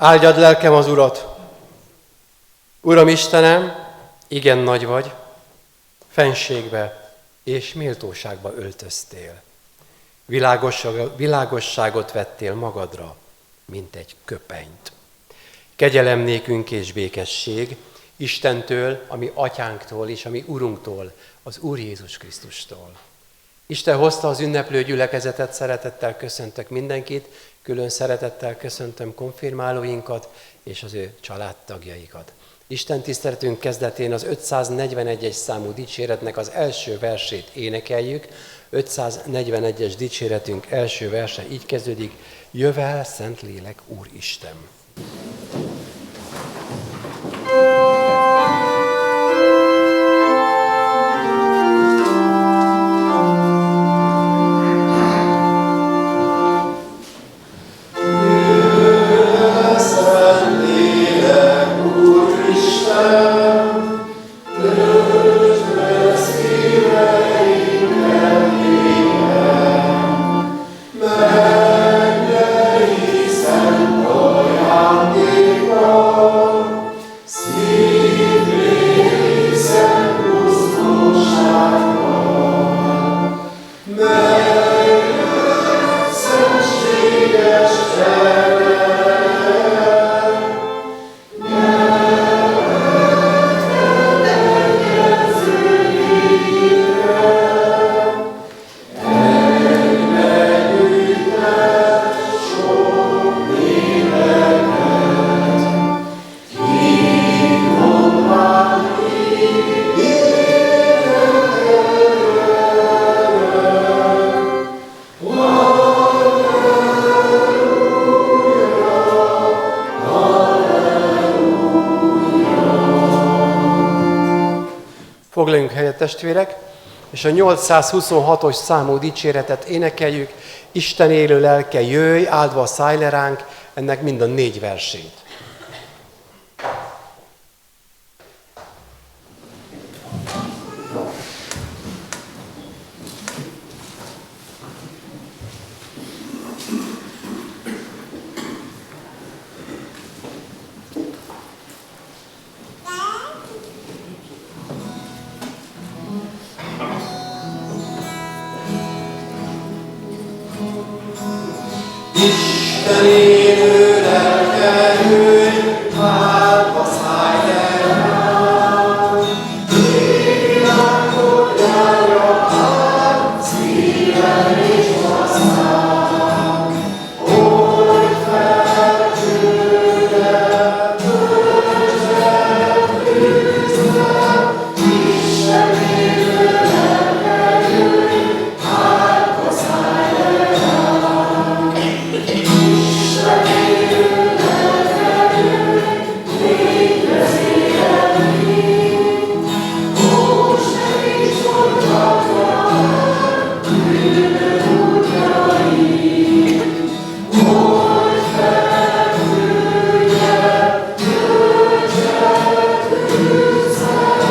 Áldjad lelkem az Urat! Uram Istenem, igen nagy vagy, fenségbe és méltóságba öltöztél. Világosságot vettél magadra, mint egy köpenyt. Kegyelem nékünk és békesség Istentől, ami atyánktól és ami Urunktól, az Úr Jézus Krisztustól. Isten hozta az ünneplő gyülekezetet, szeretettel köszöntök mindenkit, külön szeretettel köszöntöm konfirmálóinkat és az ő családtagjaikat. Isten tiszteletünk kezdetén az 541-es számú dicséretnek az első versét énekeljük. 541-es dicséretünk első verse így kezdődik: Jövel, Szentlélek, Úristen! Foglaljunk helyet, testvérek, és a 826-os számú dicséretet énekeljük. Isten élő lelke, jöjj, áldva a szállj ránk, ennek mind a 4 versét. Isten élő lelke, jöjj, áldva szállj ránk. Világot járja át, szívem és hasznád. Old fel tőle, töltsd el bűzzel. Isten élő lelke, jöjj, áldva szállj ránk. Isten élő lelke, jöjj, létezél mindig. Most ne is mondhatja el bűnöd útjait. Old fel tőle, töltsd el bűzzel.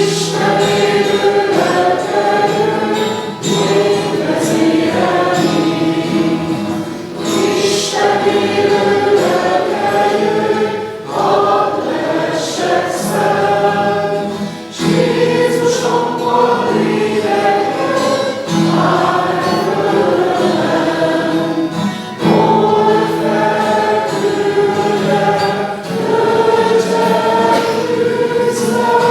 Isten élő lelke, jöjj, létezél mindig. Isten élő lelke, jöjj, hadd lehessek szent, s Jézusomban lényeged, állj fölöttem. Old fel tőle, töltsd el bűzzel.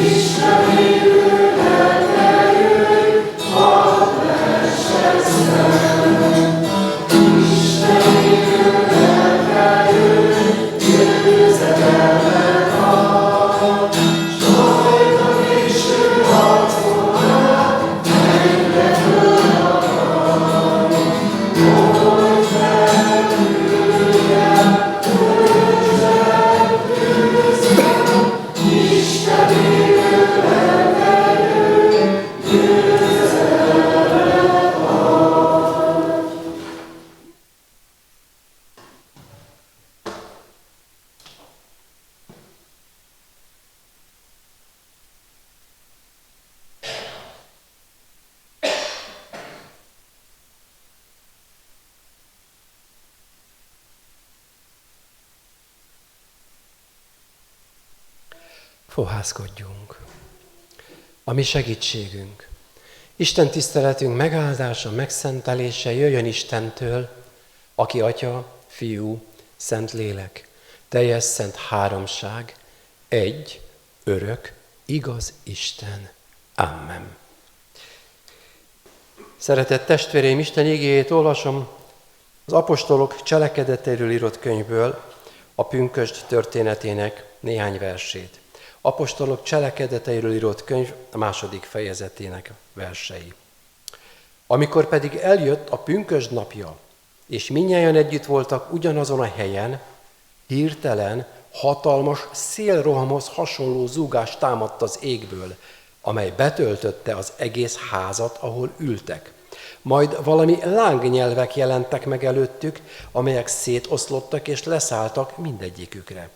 Isten élő lelke, jöjj, hadd lehessek szent. Isten élő lelke, jöjj, győzedelmet ad, s rajta késő harcol át, mennybe fölakad. Old fel tőle, töltsd el bűzzel. Isten élő lelke, jöjj, győzedelmet ad. Fohászkodjunk. A mi segítségünk, Isten tiszteletünk megáldása, megszentelése jöjjön Istentől, aki Atya, Fiú, Szent Lélek, teljes szent háromság, egy, örök, igaz Isten. Amen. Szeretett testvéreim, Isten igéjét olvasom az apostolok cselekedeteiről írott könyvből, a pünkösd történetének néhány versét. Apostolok cselekedeteiről írott könyv a 2. fejezetének versei. Amikor pedig eljött a pünkösd napja, és mindnyájan együtt voltak ugyanazon a helyen, hirtelen hatalmas szélrohamhoz hasonló zúgás támadt az égből, amely betöltötte az egész házat, ahol ültek. Majd valami lángnyelvek jelentek meg előttük, amelyek szétoszlottak és leszálltak mindegyikükre.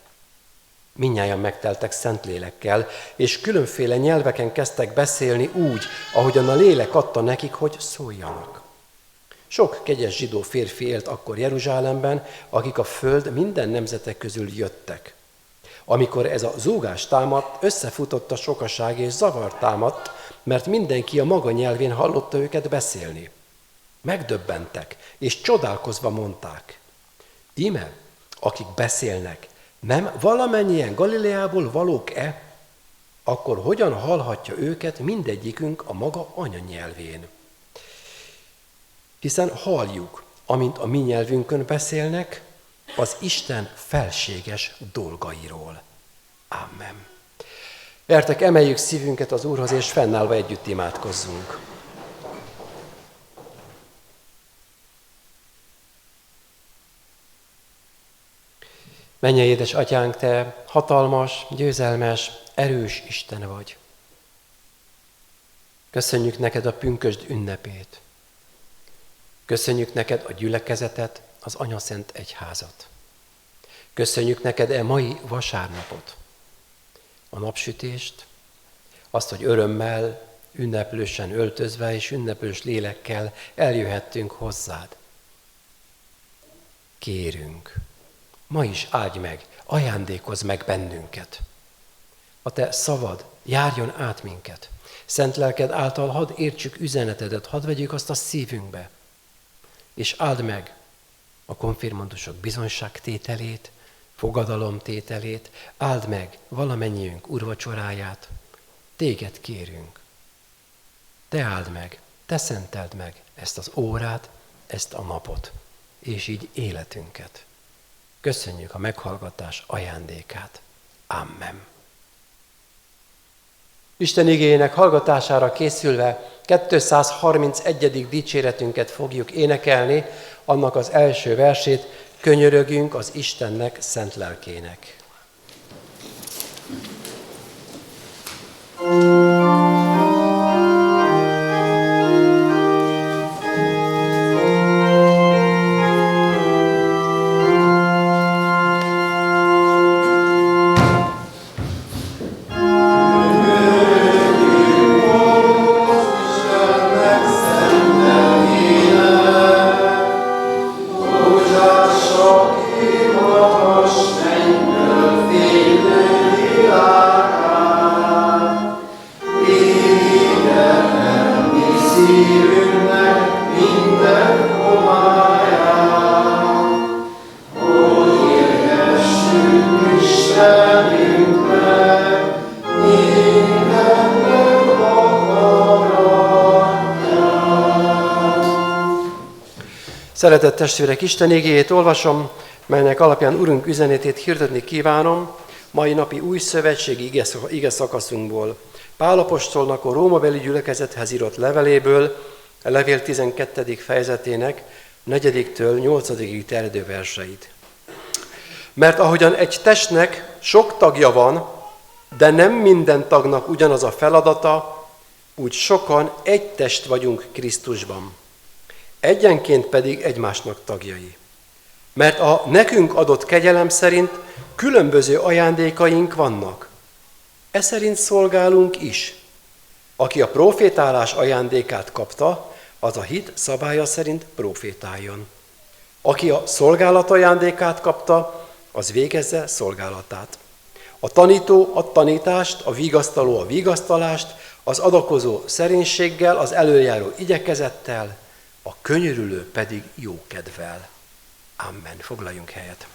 Mindnyájan megteltek Szentlélekkel, és különféle nyelveken kezdtek beszélni úgy, ahogyan a lélek adta nekik, hogy szóljanak. Sok kegyes zsidó férfi élt akkor Jeruzsálemben, akik a föld minden nemzetek közül jöttek. Amikor ez a zúgás támadt, összefutott a sokaság és zavar támadt, mert mindenki a maga nyelvén hallotta őket beszélni. Megdöbbentek, és csodálkozva mondták: íme, akik beszélnek, nem valamennyien Galileából valók-e? Akkor hogyan hallhatja őket mindegyikünk a maga anyanyelvén? Hiszen halljuk, amint a mi nyelvünkön beszélnek, az Isten felséges dolgairól. Amen. Gyertek, emeljük szívünket az Úrhoz, és fennállva együtt imádkozzunk. Mennyei édes Atyánk, Te hatalmas, győzelmes, erős Isten vagy. Köszönjük neked a pünkösd ünnepét. Köszönjük neked a gyülekezetet, az Anyaszent Egyházat. Köszönjük neked mai vasárnapot, a napsütést, azt, hogy örömmel, ünneplősen öltözve és ünneplős lélekkel eljöhettünk hozzád. Kérünk, ma is áldj meg, ajándékozz meg bennünket. A te szavad járjon át minket. Szent lelked által hadd értsük üzenetedet, hadd vegyük azt a szívünkbe. És áld meg a konfirmandusok bizonyságtételét, fogadalomtételét, áld meg valamennyiünk úrvacsoráját. Téged kérünk. Te áld meg, te szenteld meg ezt az órát, ezt a napot, és így életünket. Köszönjük a meghallgatás ajándékát. Amen. Isten igéjének hallgatására készülve 231. dicséretünket fogjuk énekelni, annak az első versét: könyörögjünk az Istennek szent lelkének. Szeretett testvérek, Isten igéjét olvasom, melynek alapján Urunk üzenetét hirdetni kívánom, mai napi új szövetségi ige szakaszunkból. Pál apostolnak a rómabeli gyülekezethez írott leveléből, a levél 12. fejezetének 4-től 8. terjedő verseit. Mert ahogyan egy testnek sok tagja van, de nem minden tagnak ugyanaz a feladata, úgy sokan egy test vagyunk Krisztusban. Egyenként pedig egymásnak tagjai. Mert a nekünk adott kegyelem szerint különböző ajándékaink vannak. E szerint szolgálunk is. Aki a profétálás ajándékát kapta, az a hit szabálya szerint profétáljon. Aki a szolgálat ajándékát kapta, az végezze szolgálatát. A tanító a tanítást, a vigasztaló a vigasztalást, az adakozó szerénységgel, az előjáró igyekezettel, a könyörülő pedig jókedvel. Amen. Foglaljunk helyet.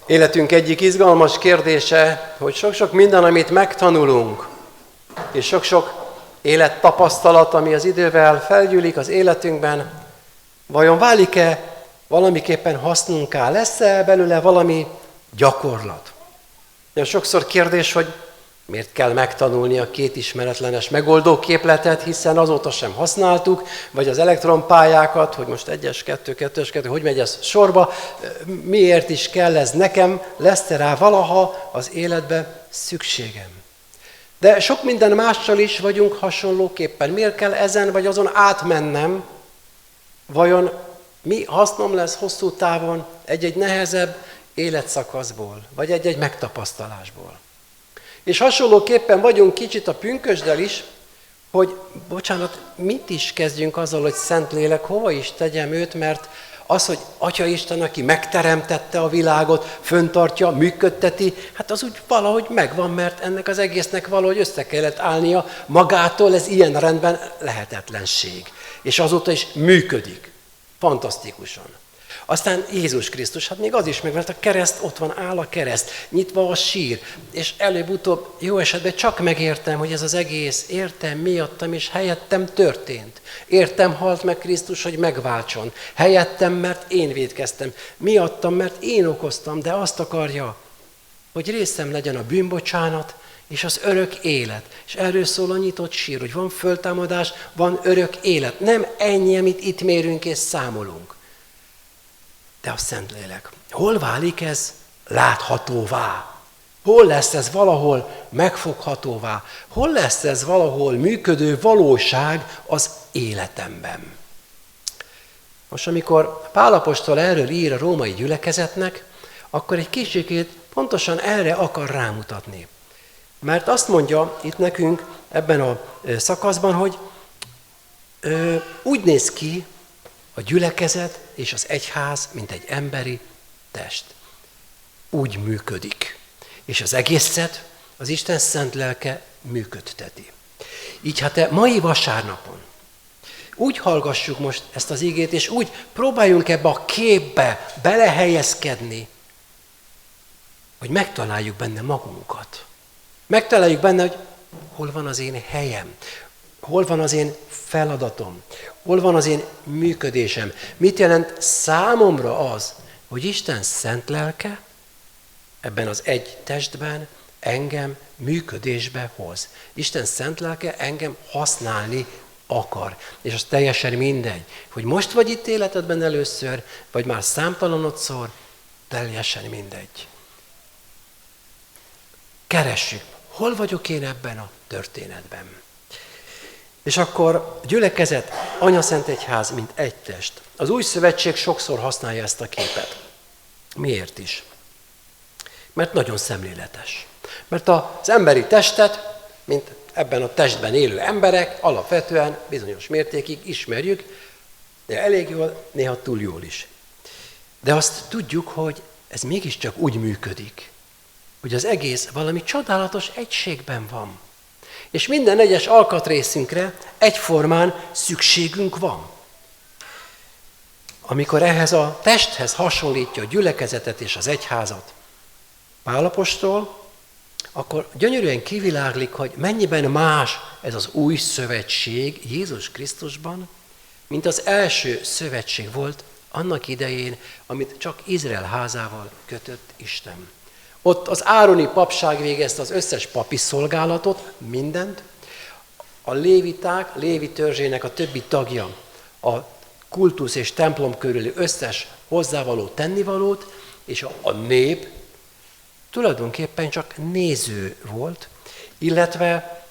Életünk egyik izgalmas kérdése, hogy sok-sok minden, amit megtanulunk, és sok-sok élettapasztalat, ami az idővel felgyűlik az életünkben, vajon válik-e valamiképpen hasznunká? Lesz-e belőle valami gyakorlat? De sokszor kérdés, hogy miért kell megtanulni a két ismeretlenes megoldóképletet, hiszen azóta sem használtuk, vagy az elektronpályákat, hogy most 1-es, 2, 2-es, 2, hogy megy ez sorba, miért is kell ez nekem, lesz-e rá valaha az életbe szükségem? De sok minden mással is vagyunk hasonlóképpen. Miért kell ezen vagy azon átmennem? Vajon mi hasznom lesz hosszú távon egy-egy nehezebb életszakaszból, vagy egy-egy megtapasztalásból? És hasonlóképpen vagyunk kicsit a pünkösddel is, hogy, bocsánat, mit is kezdjünk azzal, hogy Szentlélek, hova is tegyem őt, mert az, hogy Atya Isten, aki megteremtette a világot, föntartja, működteti, hát az úgy valahogy megvan, mert ennek az egésznek valahogy össze kellett állnia magától, ez ilyen rendben lehetetlenség. És azóta is működik. Fantasztikusan. Aztán Jézus Krisztus, hát még az is megvolt, a kereszt, ott van, áll a kereszt, nyitva a sír, és előbb-utóbb jó esetben csak megértem, hogy ez az egész értem, miattam és helyettem történt. Értem halt meg Krisztus, hogy megváltson. Helyettem, mert én vétkeztem. Miattam, mert én okoztam, de azt akarja, hogy részem legyen a bűnbocsánat és az örök élet. És erről szól a nyitott sír, hogy van föltámadás, van örök élet. Nem ennyi, amit itt mérünk és számolunk. De a Szentlélek, hol válik ez láthatóvá? Hol lesz ez valahol megfoghatóvá? Hol lesz ez valahol működő valóság az életemben? Most amikor Pál apostol erről ír a római gyülekezetnek, akkor egy kicsikét pontosan erre akar rámutatni. Mert azt mondja itt nekünk ebben a szakaszban, hogy úgy néz ki a gyülekezet és az egyház, mint egy emberi test. Úgy működik. És az egészet az Isten szent lelke működteti. Így hát a mai vasárnapon úgy hallgassuk most ezt az igét, és úgy próbáljunk ebbe a képbe belehelyezkedni, hogy megtaláljuk benne magunkat. Megtaláljuk benne, hogy hol van az én helyem, hol van az én feladatom, hol van az én működésem. Mit jelent számomra az, hogy Isten szent lelke ebben az egy testben engem működésbe hoz. Isten szent lelke engem használni akar. És az teljesen mindegy, hogy most vagy itt életedben először, vagy már számtalanodszor, teljesen mindegy. Keressük, hol vagyok én ebben a történetben. És akkor gyülekezet, Anyaszentegyház, mint egy test. Az Új Szövetség sokszor használja ezt a képet. Miért is? Mert nagyon szemléletes. Mert az emberi testet, mint ebben a testben élő emberek, alapvetően bizonyos mértékig ismerjük, de elég jól, néha túl jól is. De azt tudjuk, hogy ez mégiscsak úgy működik, hogy az egész valami csodálatos egységben van. És minden egyes alkatrészünkre egyformán szükségünk van. Amikor ehhez a testhez hasonlítja a gyülekezetet és az egyházat Pál apostol, akkor gyönyörűen kiviláglik, hogy mennyiben más ez az új szövetség Jézus Krisztusban, mint az első szövetség volt annak idején, amit csak Izrael házával kötött Isten. Ott az ároni papság végezte az összes papi szolgálatot, mindent. A léviták, Lévi törzsének a többi tagja a kultusz és templom körüli összes hozzávaló tennivalót, és a nép tulajdonképpen csak néző volt, illetve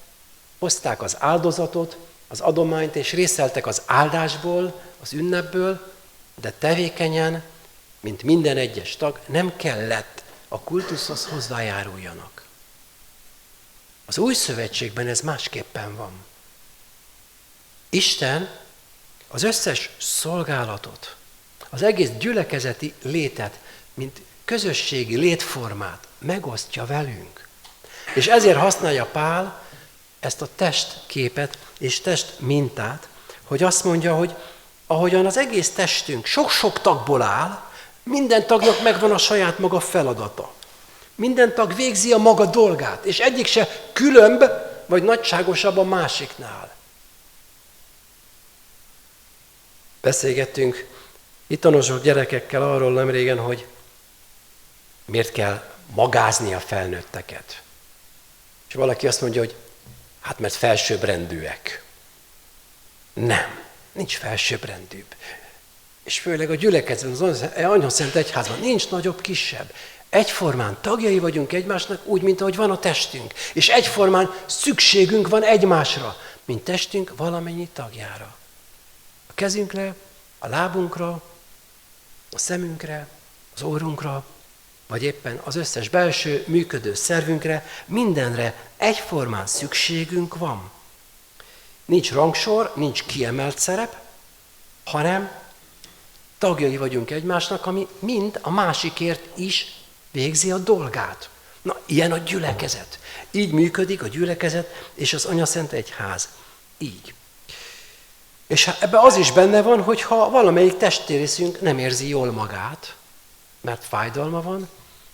hozták az áldozatot, az adományt, és részeltek az áldásból, az ünnepből, de tevékenyen, mint minden egyes tag, nem kellett a kultuszhoz hozzájáruljanak. Az Új Szövetségben ez másképpen van. Isten az összes szolgálatot, az egész gyülekezeti létet, mint közösségi létformát megosztja velünk. És ezért használja Pál ezt a testképet és test mintát, hogy azt mondja, hogy ahogyan az egész testünk sok-sok tagból áll, minden tagnak megvan a saját maga feladata. Minden tag végzi a maga dolgát, és egyik se különb vagy nagyságosabb a másiknál. Beszélgettünk ittanosok gyerekekkel arról nemrégen, hogy miért kell magázni a felnőtteket. És valaki azt mondja, hogy hát mert felsőbbrendűek. Nem, nincs felsőbbrendűbb. És főleg a gyülekezetben, az Anyaszent Egyházban nincs nagyobb, kisebb. Egyformán tagjai vagyunk egymásnak, úgy, mint ahogy van a testünk. És egyformán szükségünk van egymásra, mint testünk valamennyi tagjára. A kezünkre, a lábunkra, a szemünkre, az orrunkra, vagy éppen az összes belső működő szervünkre, mindenre egyformán szükségünk van. Nincs rangsor, nincs kiemelt szerep, hanem tagjai vagyunk egymásnak, ami mind a másikért is végzi a dolgát. Na, ilyen a gyülekezet. Így működik a gyülekezet és az Anyaszent Egyház. Így. És ebben az is benne van, hogyha valamelyik testrészünk nem érzi jól magát, mert fájdalma van,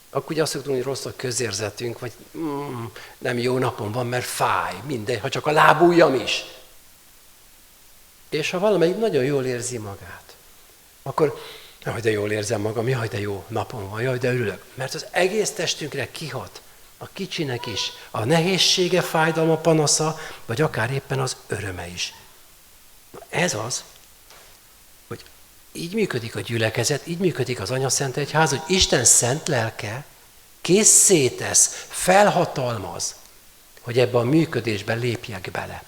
akkor ugye azt szoktunk, hogy rossz a közérzetünk, vagy nem jó napon van, mert fáj, mindegy, ha csak a lábujjam is. És ha valamelyik nagyon jól érzi magát, akkor jaj, de jól érzem magam, jaj, de jó napom van, jaj, de örülök. Mert az egész testünkre kihat, a kicsinek is, a nehézsége, fájdalma, panasza, vagy akár éppen az öröme is. Na ez az, hogy így működik a gyülekezet, így működik az Anyaszent Egyház, hogy Isten szent lelke készé tesz, felhatalmaz, hogy ebbe a működésbe lépjek bele.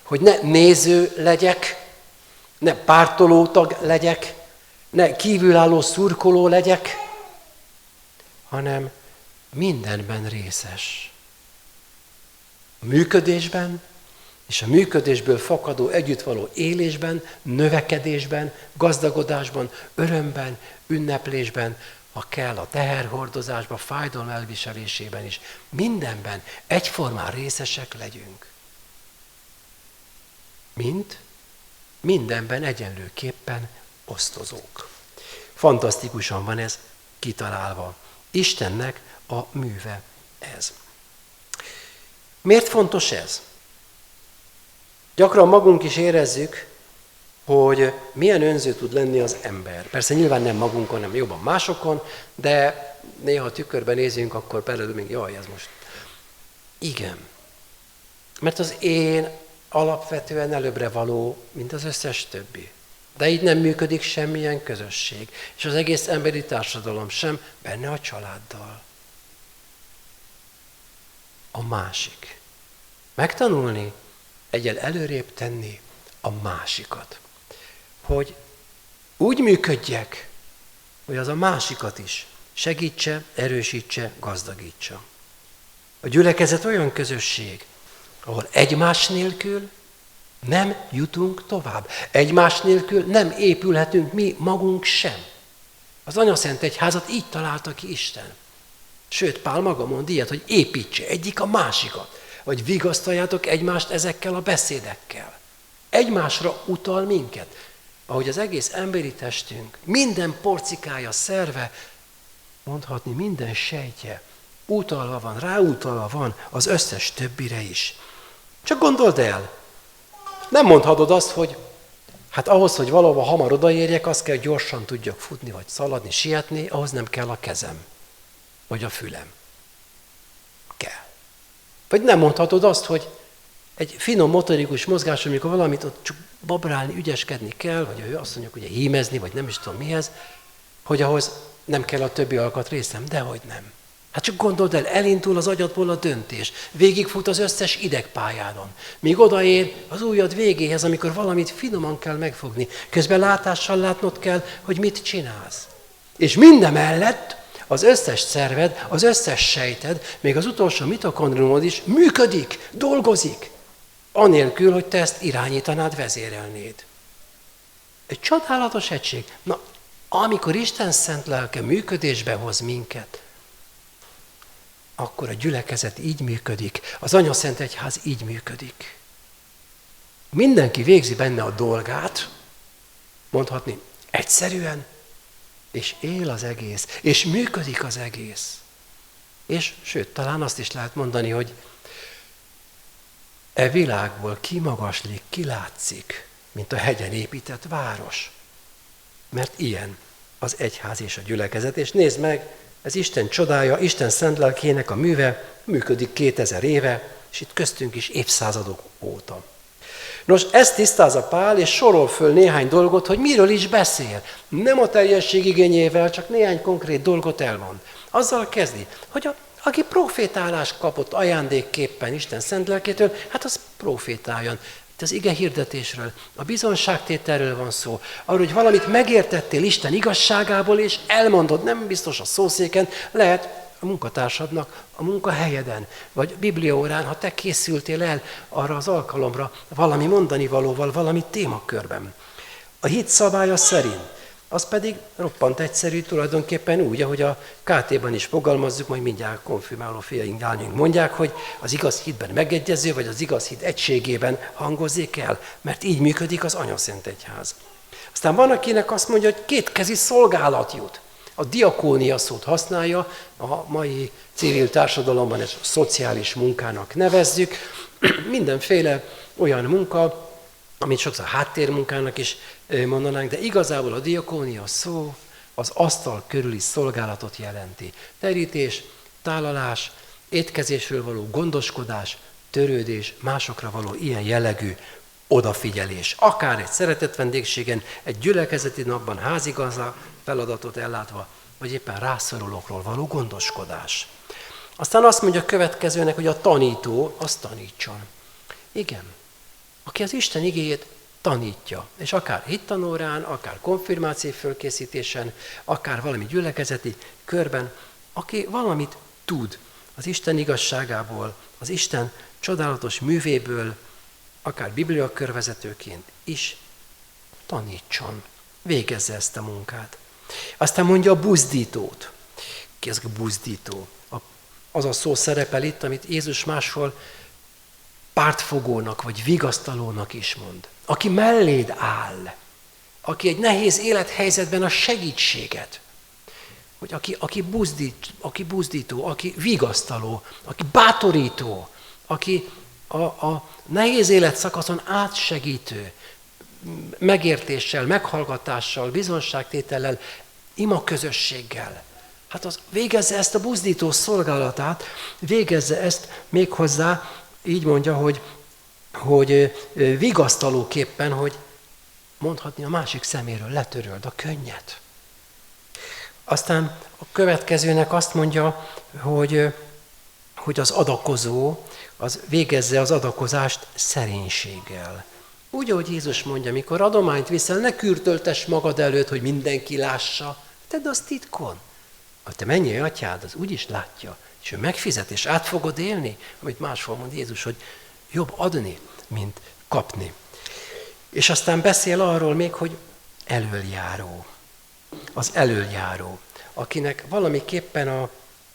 Hogy ne néző legyek, ne pártolótag legyek, ne kívülálló szurkoló legyek, hanem mindenben részes. A működésben és a működésből fakadó együttvaló élésben, növekedésben, gazdagodásban, örömben, ünneplésben, ha kell a teherhordozásban, fájdalom elviselésében is, mindenben egyformán részesek legyünk. Mint mindenben egyenlőképpen osztozók. Fantasztikusan van ez kitalálva. Istennek a műve ez. Miért fontos ez? Gyakran magunk is érezzük, hogy milyen önző tud lenni az ember. Persze nyilván nem magunkon, nem jobban másokon, de néha a tükörben nézünk, akkor belőle még jaj, ez most. Igen. Mert az én alapvetően előbbre való, mint az összes többi. De így nem működik semmilyen közösség, és az egész emberi társadalom sem, benne a családdal. A másik. Megtanulni, egyel előrébb tenni a másikat. Hogy úgy működjek, hogy az a másikat is segítse, erősítse, gazdagítsa. A gyülekezet olyan közösség, ahol egymás nélkül nem jutunk tovább. Egymás nélkül nem épülhetünk mi magunk sem. Az Anyaszent Egyházat így találta ki Isten. Sőt, Pál maga mond ilyet, hogy építse egyik a másikat, vagy vigasztaljátok egymást ezekkel a beszédekkel. Egymásra utal minket, ahogy az egész emberi testünk, minden porcikája, szerve, mondhatni minden sejtje, utalva van, ráutalva van az összes többire is. Csak gondold el, nem mondhatod azt, hogy hát ahhoz, hogy valahova hamar odaérjek, azt kell, hogy gyorsan tudjak futni, vagy szaladni, sietni, ahhoz nem kell a kezem, vagy a fülem. Kell. Vagy nem mondhatod azt, hogy egy finom motorikus mozgás, amikor valamit ott csak babrálni, ügyeskedni kell, vagy azt mondjuk, ugye hímezni, vagy nem is tudom mihez, hogy ahhoz nem kell a többi alkatrészem, dehogy nem. Hát csak gondold el, elindul az agyadból a döntés, végigfut az összes idegpályádon, míg odaér az ujjad végéhez, amikor valamit finoman kell megfogni, közben látással látnod kell, hogy mit csinálsz. És mindemellett az összes szerved, az összes sejted, még az utolsó mitokondriumod is működik, dolgozik, anélkül, hogy te ezt irányítanád, vezérelnéd. Egy csodálatos egység. Na, amikor Isten szent lelke működésbe hoz minket, akkor a gyülekezet így működik, az Anyaszent Egyház így működik. Mindenki végzi benne a dolgát, mondhatni egyszerűen, és él az egész, és működik az egész. És sőt, talán azt is lehet mondani, hogy e világból kimagaslik, kilátszik, mint a hegyen épített város. Mert ilyen az egyház és a gyülekezet. És nézd meg, ez Isten csodája, Isten szent lelkének a műve, működik 2000 éve, és itt köztünk is évszázadok óta. Nos, ezt tisztázza Pál, és sorol föl néhány dolgot, hogy miről is beszél. Nem a teljesség igényével, csak néhány konkrét dolgot elmond. Azzal kezdi, hogy aki profétálást kapott ajándékképpen Isten szent lelkétől, hát az profétáljon. Itt az ige hirdetésről, a bizonságtételről van szó, arról, hogy valamit megértettél Isten igazságából, és elmondod, nem biztos a szószéken, lehet a munkatársadnak a munkahelyeden, vagy bibliaórán, ha te készültél el arra az alkalomra valami mondani valóval, valami témakörben. A hit szabálya szerint, az pedig roppant egyszerű, tulajdonképpen úgy, ahogy a KT-ban is fogalmazzuk, majd mindjárt konfirmáló fiaink, lányunk mondják, hogy az igaz hitben megegyező, vagy az igaz hit egységében hangozzék el, mert így működik az Anyaszent Egyház. Aztán van, akinek azt mondja, hogy kétkezi szolgálat jut. A diakónia szót használja, a mai civil társadalomban ezt szociális munkának nevezzük. Mindenféle olyan munka, amit sokszor háttérmunkának is mondanánk, de igazából a diakónia szó az asztal körüli szolgálatot jelenti. Terítés, tálalás, étkezésről való gondoskodás, törődés, másokra való ilyen jellegű odafigyelés. Akár egy szeretett vendégségen, egy gyülekezeti napban házigazda feladatot ellátva, vagy éppen rászorulókról való gondoskodás. Aztán azt mondja a következőnek, hogy a tanító, azt tanítson. Igen, aki az Isten igéjét tanítja, és akár hittanórán, akár konfirmáció fölkészítésen, akár valami gyülekezeti körben, aki valamit tud az Isten igazságából, az Isten csodálatos művéből, akár bibliakörvezetőként is tanítson, végezze ezt a munkát. Aztán mondja a buzdítót. Ki az a buzdító? Az a szó szerepel itt, amit Jézus máshol pártfogónak vagy vigasztalónak is mond. Aki melléd áll, aki egy nehéz élethelyzetben a segítséget, hogy aki buzdító, aki vigasztaló, aki bátorító, aki a nehéz életszakaszon átsegítő, megértéssel, meghallgatással, bizonságtétellel, imaközösséggel. Hát az végezze ezt a buzdító szolgálatát, végezze ezt méghozzá, így mondja, hogy vigasztalóképpen, hogy mondhatni a másik szeméről letöröld a könnyet. Aztán a következőnek azt mondja, hogy az adakozó, az végezze az adakozást szerénységgel. Úgy, ahogy Jézus mondja, mikor adományt viszel, ne kürtöltess magad előtt, hogy mindenki lássa, tedd azt titkon. A te mennyei atyád az úgyis látja, és ő megfizet, és át fogod élni, amit máshol mond Jézus, hogy jobb adni, mint kapni. És aztán beszél arról még, hogy elöljáró. Az elöljáró, akinek valamiképpen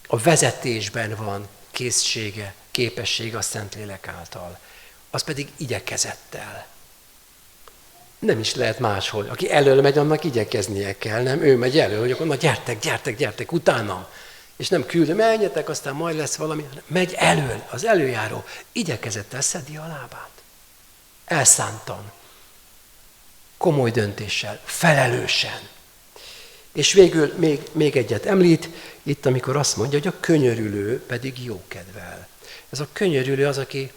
a vezetésben van készsége, képessége a Szentlélek által, az pedig igyekezettel. Nem is lehet máshol. Aki elől megy, annak igyekeznie kell, nem? Ő megy elő, hogy akkor na gyertek, utánam. És nem küldöm, menjetek, aztán majd lesz valami. Megy elől, az előjáró. Igyekezettel szedi a lábát. Elszántan. Komoly döntéssel, felelősen. És végül még egyet említ, itt amikor azt mondja, hogy a könyörülő pedig jókedvel. Ez a könyörülő az, aki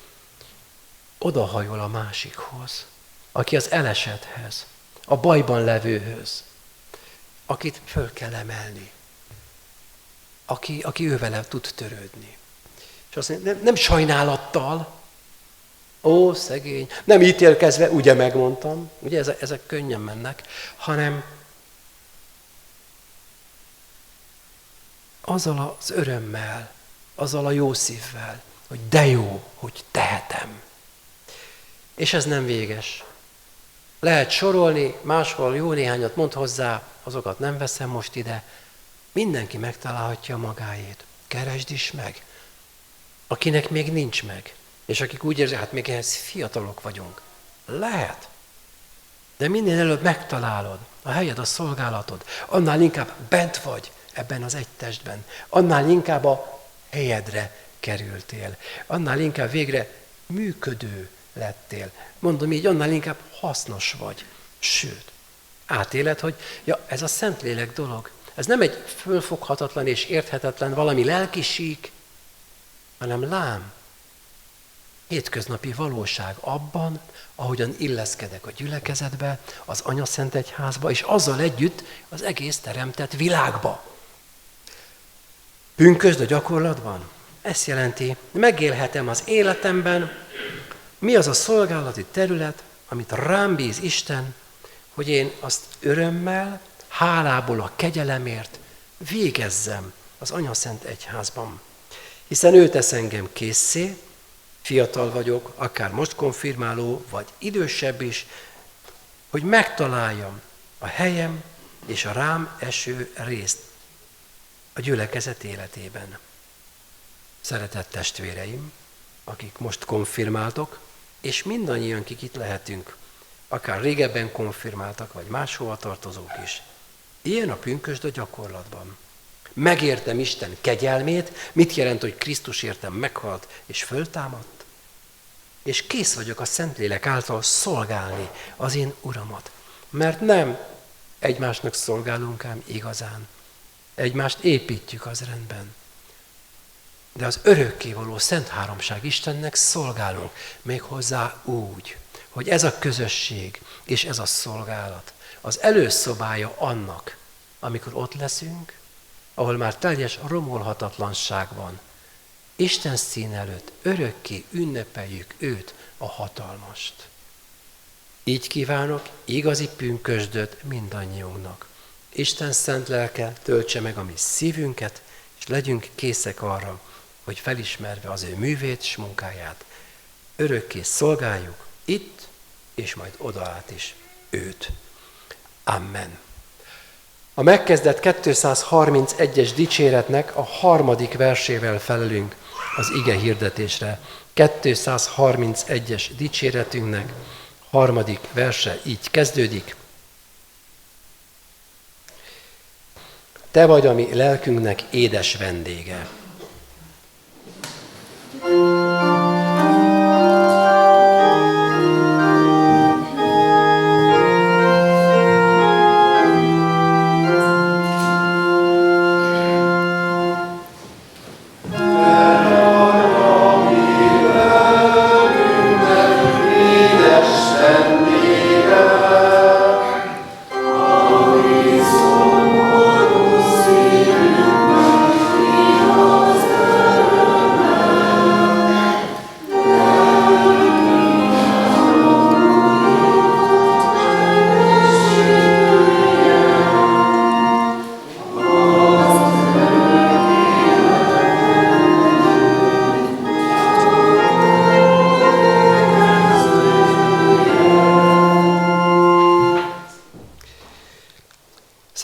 odahajol a másikhoz, aki az elesethez, a bajban levőhöz, akit föl kell emelni, aki ővele tud törődni. És azt mondja, nem sajnálattal, ó, szegény, nem ítélkezve, ugye megmondtam, ugye ezek könnyen mennek, hanem azzal az örömmel, azzal a jó szívvel, hogy de jó, hogy tehetem. És ez nem véges. Lehet sorolni, máshol jó néhányat mond hozzá, azokat nem veszem most ide. Mindenki megtalálhatja magáét. Keresd is meg. Akinek még nincs meg. És akik úgy érzik, hát még ehhez fiatalok vagyunk. Lehet. De minél előbb megtalálod a helyed, a szolgálatod, annál inkább bent vagy ebben az egy testben. Annál inkább a helyedre kerültél. Annál inkább végre működő lettél. Mondom így, annál inkább hasznos vagy. Sőt, átéled, hogy ez a Szentlélek dolog. Ez nem egy fölfoghatatlan és érthetetlen valami lelkisík, hanem lám, hétköznapi valóság abban, ahogyan illeszkedek a gyülekezetbe, az Anyaszentegyházba, és azzal együtt az egész teremtett világba. Pünkösd a gyakorlatban? Ezt jelenti, megélhetem az életemben, mi az a szolgálati terület, amit rám bíz Isten, hogy én azt örömmel, hálából a kegyelemért végezzem az Anyaszentegyházban. Hiszen ő tesz engem késszé, fiatal vagyok, akár most konfirmáló, vagy idősebb is, hogy megtaláljam a helyem és a rám eső részt a gyülekezet életében. Szeretett testvéreim, akik most konfirmáltok, és mindannyian, akik itt lehetünk, akár régebben konfirmáltak, vagy máshova tartozók is. Ilyen a pünkösd a gyakorlatban. Megértem Isten kegyelmét, mit jelent, hogy Krisztus értem meghalt és föltámadt, és kész vagyok a Szentlélek által szolgálni az én Uramat. Mert nem egymásnak szolgálunk ám igazán. Egymást építjük, az rendben. De az örökkévaló Szent Háromság Istennek szolgálunk, méghozzá úgy, hogy ez a közösség és ez a szolgálat az előszobája annak, amikor ott leszünk, ahol már teljes romolhatatlanság van. Isten szín előtt örökké ünnepeljük őt, a hatalmast. Így kívánok igazi pünkösdöt mindannyiunknak. Isten szent lelke töltse meg a mi szívünket, és legyünk készek arra, hogy felismerve az ő művét és munkáját, örökké szolgáljuk itt, és majd odaát is őt. Amen. A megkezdett 231-es dicséretnek a 3. versével felelünk az ige hirdetésre. 231-es dicséretünknek 3. verse így kezdődik. Te vagy a mi lelkünknek édes vendége.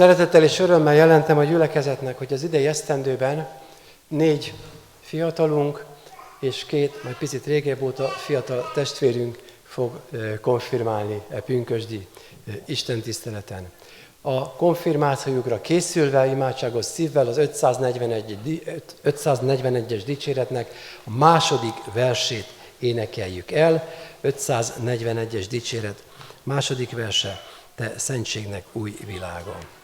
Szeretettel és örömmel jelentem a gyülekezetnek, hogy az idei esztendőben 4 fiatalunk és 2, majd picit régebb óta fiatal testvérünk fog konfirmálni pünkösdi istentiszteleten. A konfirmációjukra készülve, imádságos szívvel az 541-es dicséretnek a 2. versét énekeljük el. 541-es dicséret 2. verse, te szentségnek új világon.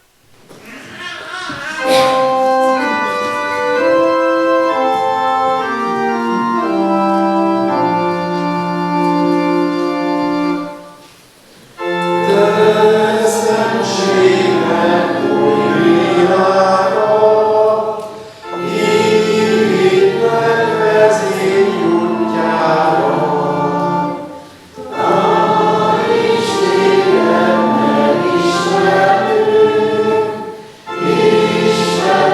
Isten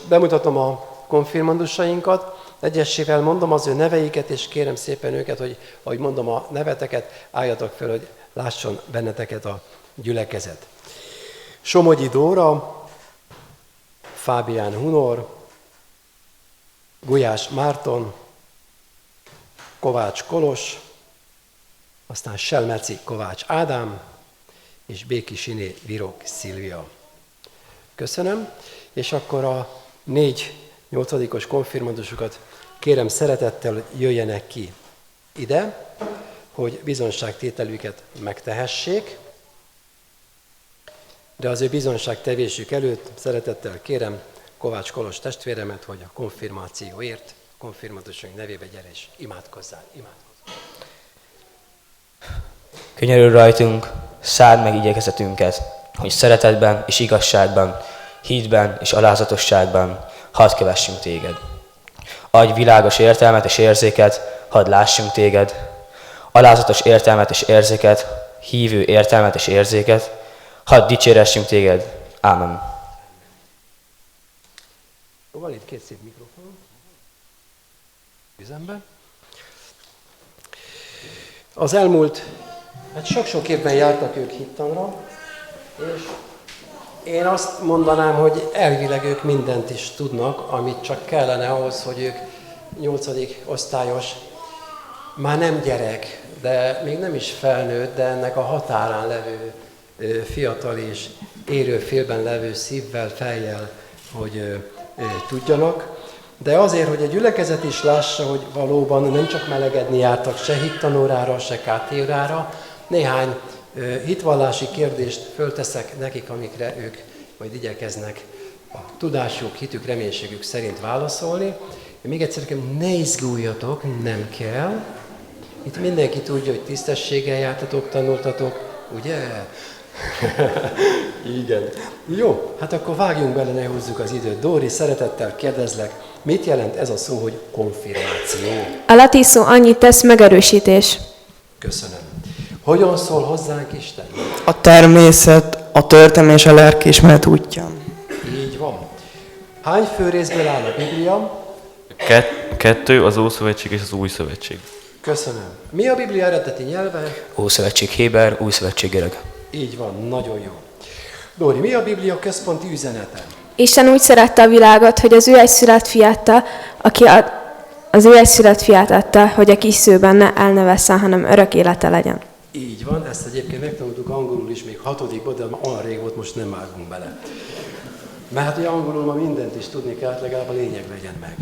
bemutatom a konfirmandusainkat, egyesével mondom az ő neveiket, és kérem szépen őket, hogy ahogy mondom a neveteket, álljatok fel, hogy lásson benneteket a gyülekezet. Somogyi Dóra, Fábián Hunor, Gulyás Márton, Kovács Kolos, aztán Selmeci Kovács Ádám, és Békisiné Virok Szilvia. Köszönöm, és akkor a 4 8-os konfirmandusokat kérem szeretettel, hogy jöjjenek ki ide, hogy bizonságtételüket megtehessék, de az ő bizonságtevésük előtt szeretettel kérem Kovács Kolos testvéremet, hogy a konfirmációért, a konfirmandusunk nevébe gyere és imádkozzál. Könyörülj rajtunk, szárd meg igyekezetünket, hogy szeretetben és igazságban, hitben és alázatosságban hadd kövessünk téged. Adj világos értelmet és érzéket, hadd lássunk téged. Alázatos értelmet és érzéket, hívő értelmet és érzéket, hadd dicséressünk téged. Ámen. Van itt 2 szép mikrofon. Üzembe. Az elmúlt, sok-sok évben jártak ők hittanra, és én azt mondanám, hogy elvileg ők mindent is tudnak, amit csak kellene ahhoz, hogy ők 8. osztályos, már nem gyerek, de még nem is felnőtt, de ennek a határán levő fiatal és érő félben levő szívvel, fejjel, hogy tudjanak. De azért, hogy a gyülekezet is lássa, hogy valóban nem csak melegedni jártak se hittanórára, se KT-órára, néhány hitvallási kérdést fölteszek nekik, amikre ők majd igyekeznek a tudásuk, hitük, reménységük szerint válaszolni. Még egyszer, ne izguljatok, nem kell. Itt mindenki tudja, hogy tisztességgel jártatok, tanultatok, ugye? Igen. Jó, hát akkor vágjunk bele, ne húzzuk az időt. Dóri, szeretettel kérdezlek, mit jelent ez a szó, hogy konfirmáció? A latin szó annyit tesz, megerősítés. Köszönöm. Hogyan szól hozzánk Isten? A természet, a történelem és a lelkiismeret útján. Így van. Hány főrészből áll a Biblia? 2, az Ószövetség és az Új Szövetség. Köszönöm. Mi a Biblia eredeti nyelve? Ószövetség héber, Új Szövetség görög. Így van, nagyon jó. Dóri, mi a Biblia központi üzenete? Isten úgy szerette a világot, hogy az ő egyszülött fiát adta, hogy aki hisző benne el ne vesszen, hanem örök élete legyen. Így van, ezt egyébként megtanultuk angolul is, még 6-ban, de olyan rég volt, most nem vágunk bele. Mert hát, hogy angolul ma mindent is tudni kell, legalább a lényeg legyen meg.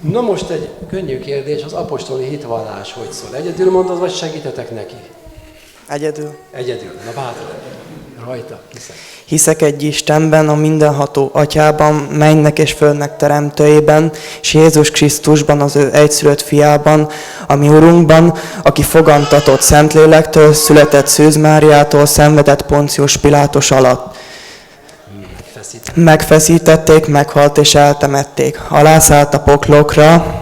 Na most egy könnyű kérdés, az apostoli hitvallás hogy szól? Egyedül mondod, vagy segítetek neki? Egyedül. Egyedül, na bátran. Rajta, hiszek. Hiszek egy Istenben, a mindenható Atyában, mennek és földnek teremtőjében, és Jézus Krisztusban, az ő egyszülött fiában, a mi Urunkban, aki fogantatott Szentlélektől, született Szűz Máriától, szenvedett Poncius Pilátus alatt. Megfeszítették, meghalt és eltemették. Alászállt a poklokra,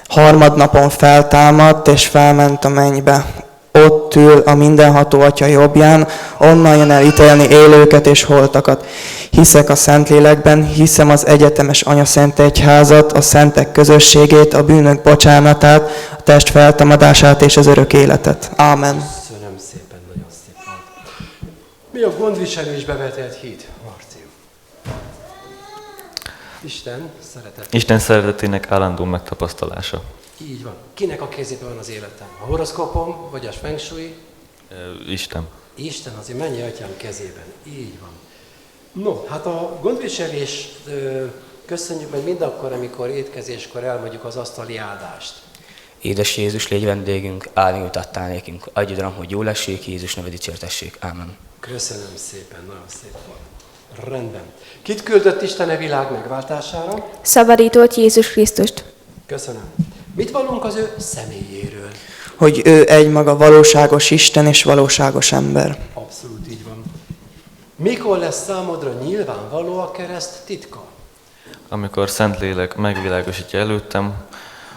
harmadnapon feltámadt és felment a mennybe. Ott ül a mindenható Atya jobbján, onnan jön el ítélni élőket és holtakat. Hiszek a Szentlélekben, hiszem az egyetemes Anyaszent Egyházat, a szentek közösségét, a bűnök bocsánatát, a test feltámadását és az örök életet. Ámen. Köszönöm szépen, nagyon szép volt. Mi a gondviselésbe vetett hit, Marci? Isten szeretetének állandó megtapasztalása. Így van. Kinek a kezében van az életem? A horoszkópom, vagy a feng shui? Isten. Isten, azért mennyi atyám kezében. Így van. No, hát a gondviselés köszönjük meg mindakkor, amikor étkezéskor elmondjuk az asztali áldást. Édes Jézus, légy vendégünk, áldni adtál nékünk. Adj uram, hogy jól essék, Jézus neve dicsértessék. Ámen. Köszönöm szépen, nagyon szép volt. Rendben. Kit küldött Isten a világ megváltására? Szabadított Jézus Krisztust. Köszönöm. Mit vallunk az ő személyéről? Hogy ő egymaga valóságos Isten és valóságos ember. Abszolút így van. Mikor lesz számodra nyilvánvaló a kereszt titka? Amikor Szentlélek megvilágosítja előttem,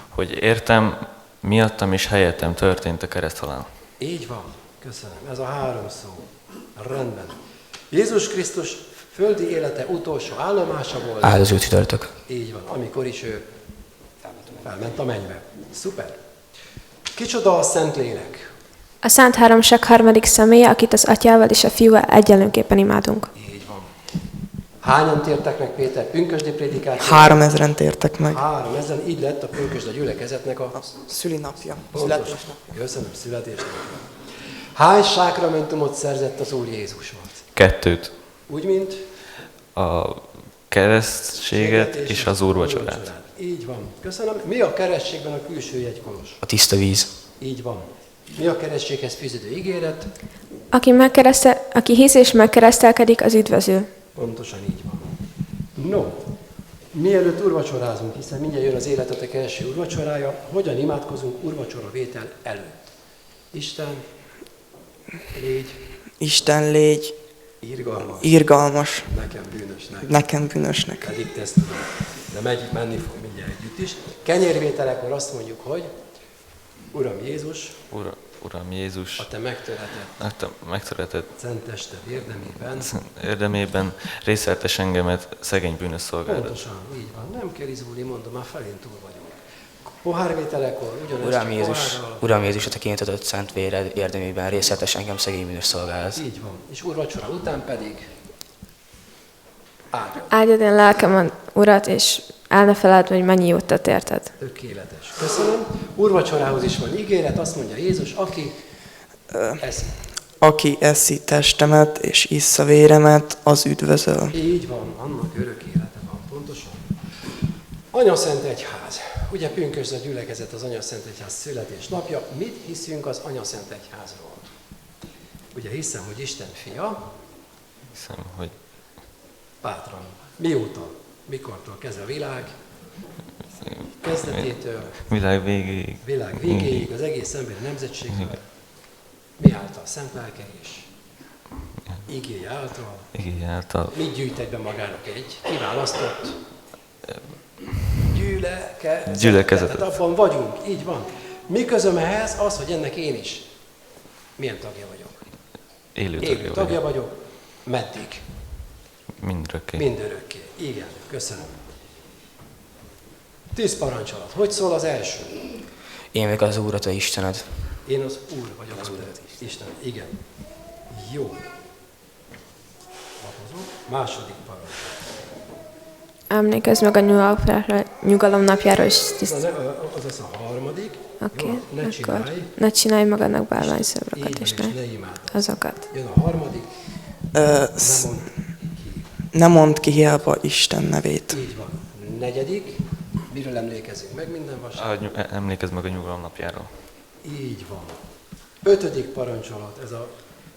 hogy értem, miattam és helyettem történt a kereszthalál. Így van. Köszönöm. Ez a 3 szó. Rendben. Jézus Krisztus Földi élete utolsó állomása volt. Áldozó csütörtök. Így van, amikor is ő felment a mennybe. Szuper. Kicsoda a Szentlélek? A Szent Háromság harmadik személye, akit az Atyával és a Fiúval egyenlőképpen imádunk. Így van. Hányan tértek meg Péter pünkösdi prédikációt? 3000-en tértek meg. 3000, így lett a pünkösd a gyülekezetnek a Szülinapja. pontos. Köszönöm, születésnapja. Hány sákramentumot szerzett az Úr Jézus volt? 2. Úgy, mint A keresztséget és az úrvacsorát. Így van. Köszönöm. Mi a keresztségben a külső jegykonos? A tiszta víz. Így van. Mi a keresztséghez fűződő ígéret? Aki hisz és megkeresztelkedik, az üdvözül. Pontosan így van. No, mielőtt úrvacsorázunk, hiszen mindjárt jön az életetek első úrvacsorája, hogyan imádkozunk úrvacsora vétel előtt? Isten, légy Isten légy irgalmas, irgalmas nekem bűnösnek. nekem bűnösnek. Pedig te ezt tudod. De menni fog mindjárt együtt is. Kenyérvételekor azt mondjuk, hogy Uram Jézus, Uram Jézus, a te megtöretett szent tested érdemében részeltes engemet szegény bűnös szolgálat. pontosan így van. Nem kell izgulni, mondom, már felén túl vagyunk. Pohárvételekor ugyanezt Uram csak Jézus, pohárral. Uram Jézus, a te kinyitatott szent véred érdemében részletes engem szegény bűnös szolgálat. Így van. És úrvacsora után pedig áldja. Áldjad én lelkem Urat, és el ne feledd, hogy mennyi jót tett érted. Tökéletes. Köszönöm. Úrvacsorához is van ígéret, azt mondja Jézus, aki eszi. Aki eszi testemet és issza véremet, az üdvözöl. Így van, annak örök élete van, pontosan. Anyaszent Egyház. Ugye pünkösd a gyülekezet az Anyaszent Egyház születésnapja. Mit hiszünk az Anyaszent Egyházról? Ugye hiszem, hogy Isten fia, Hiszem, hogy bátran. Mióta? Mikortól kezdve a világ? Kezdetétől, világ végéig. világ végéig, az egész emberi nemzetségről. Mi által? Szent lelke is. Igéje által. Igény által. Mit gyűjt egyben magának egy kiválasztott Gyülekezetet. Tehát abban vagyunk, így van. Mi közöm ehhez? Az, hogy ennek én is milyen tagja vagyok. Élő Tagja vagyok. Meddig? Mindörökké. Mindörökké. Igen, köszönöm. 10 parancsolat. Hogy szól az első? Én meg az Úr, a te Istened. Én az Úr vagyok, az Isten. Igen. Jó. Lapozom. Második parancsolat. Emlékezz meg a nyugalom napjáról is Az az a harmadik. Oké, Jó, ne akkor csinálj. ne csinálj magadnak bálványszobrokat, Így és van, és ne ne imádd. azokat. Jön a harmadik. Ö, Nem mond. Ne mondd ki hiába Isten nevét. Így van. Negyedik. Miről emlékezünk meg minden vasárnap? Emlékezz meg a nyugalom napjáról. Így van. 5. parancsolat. Ez a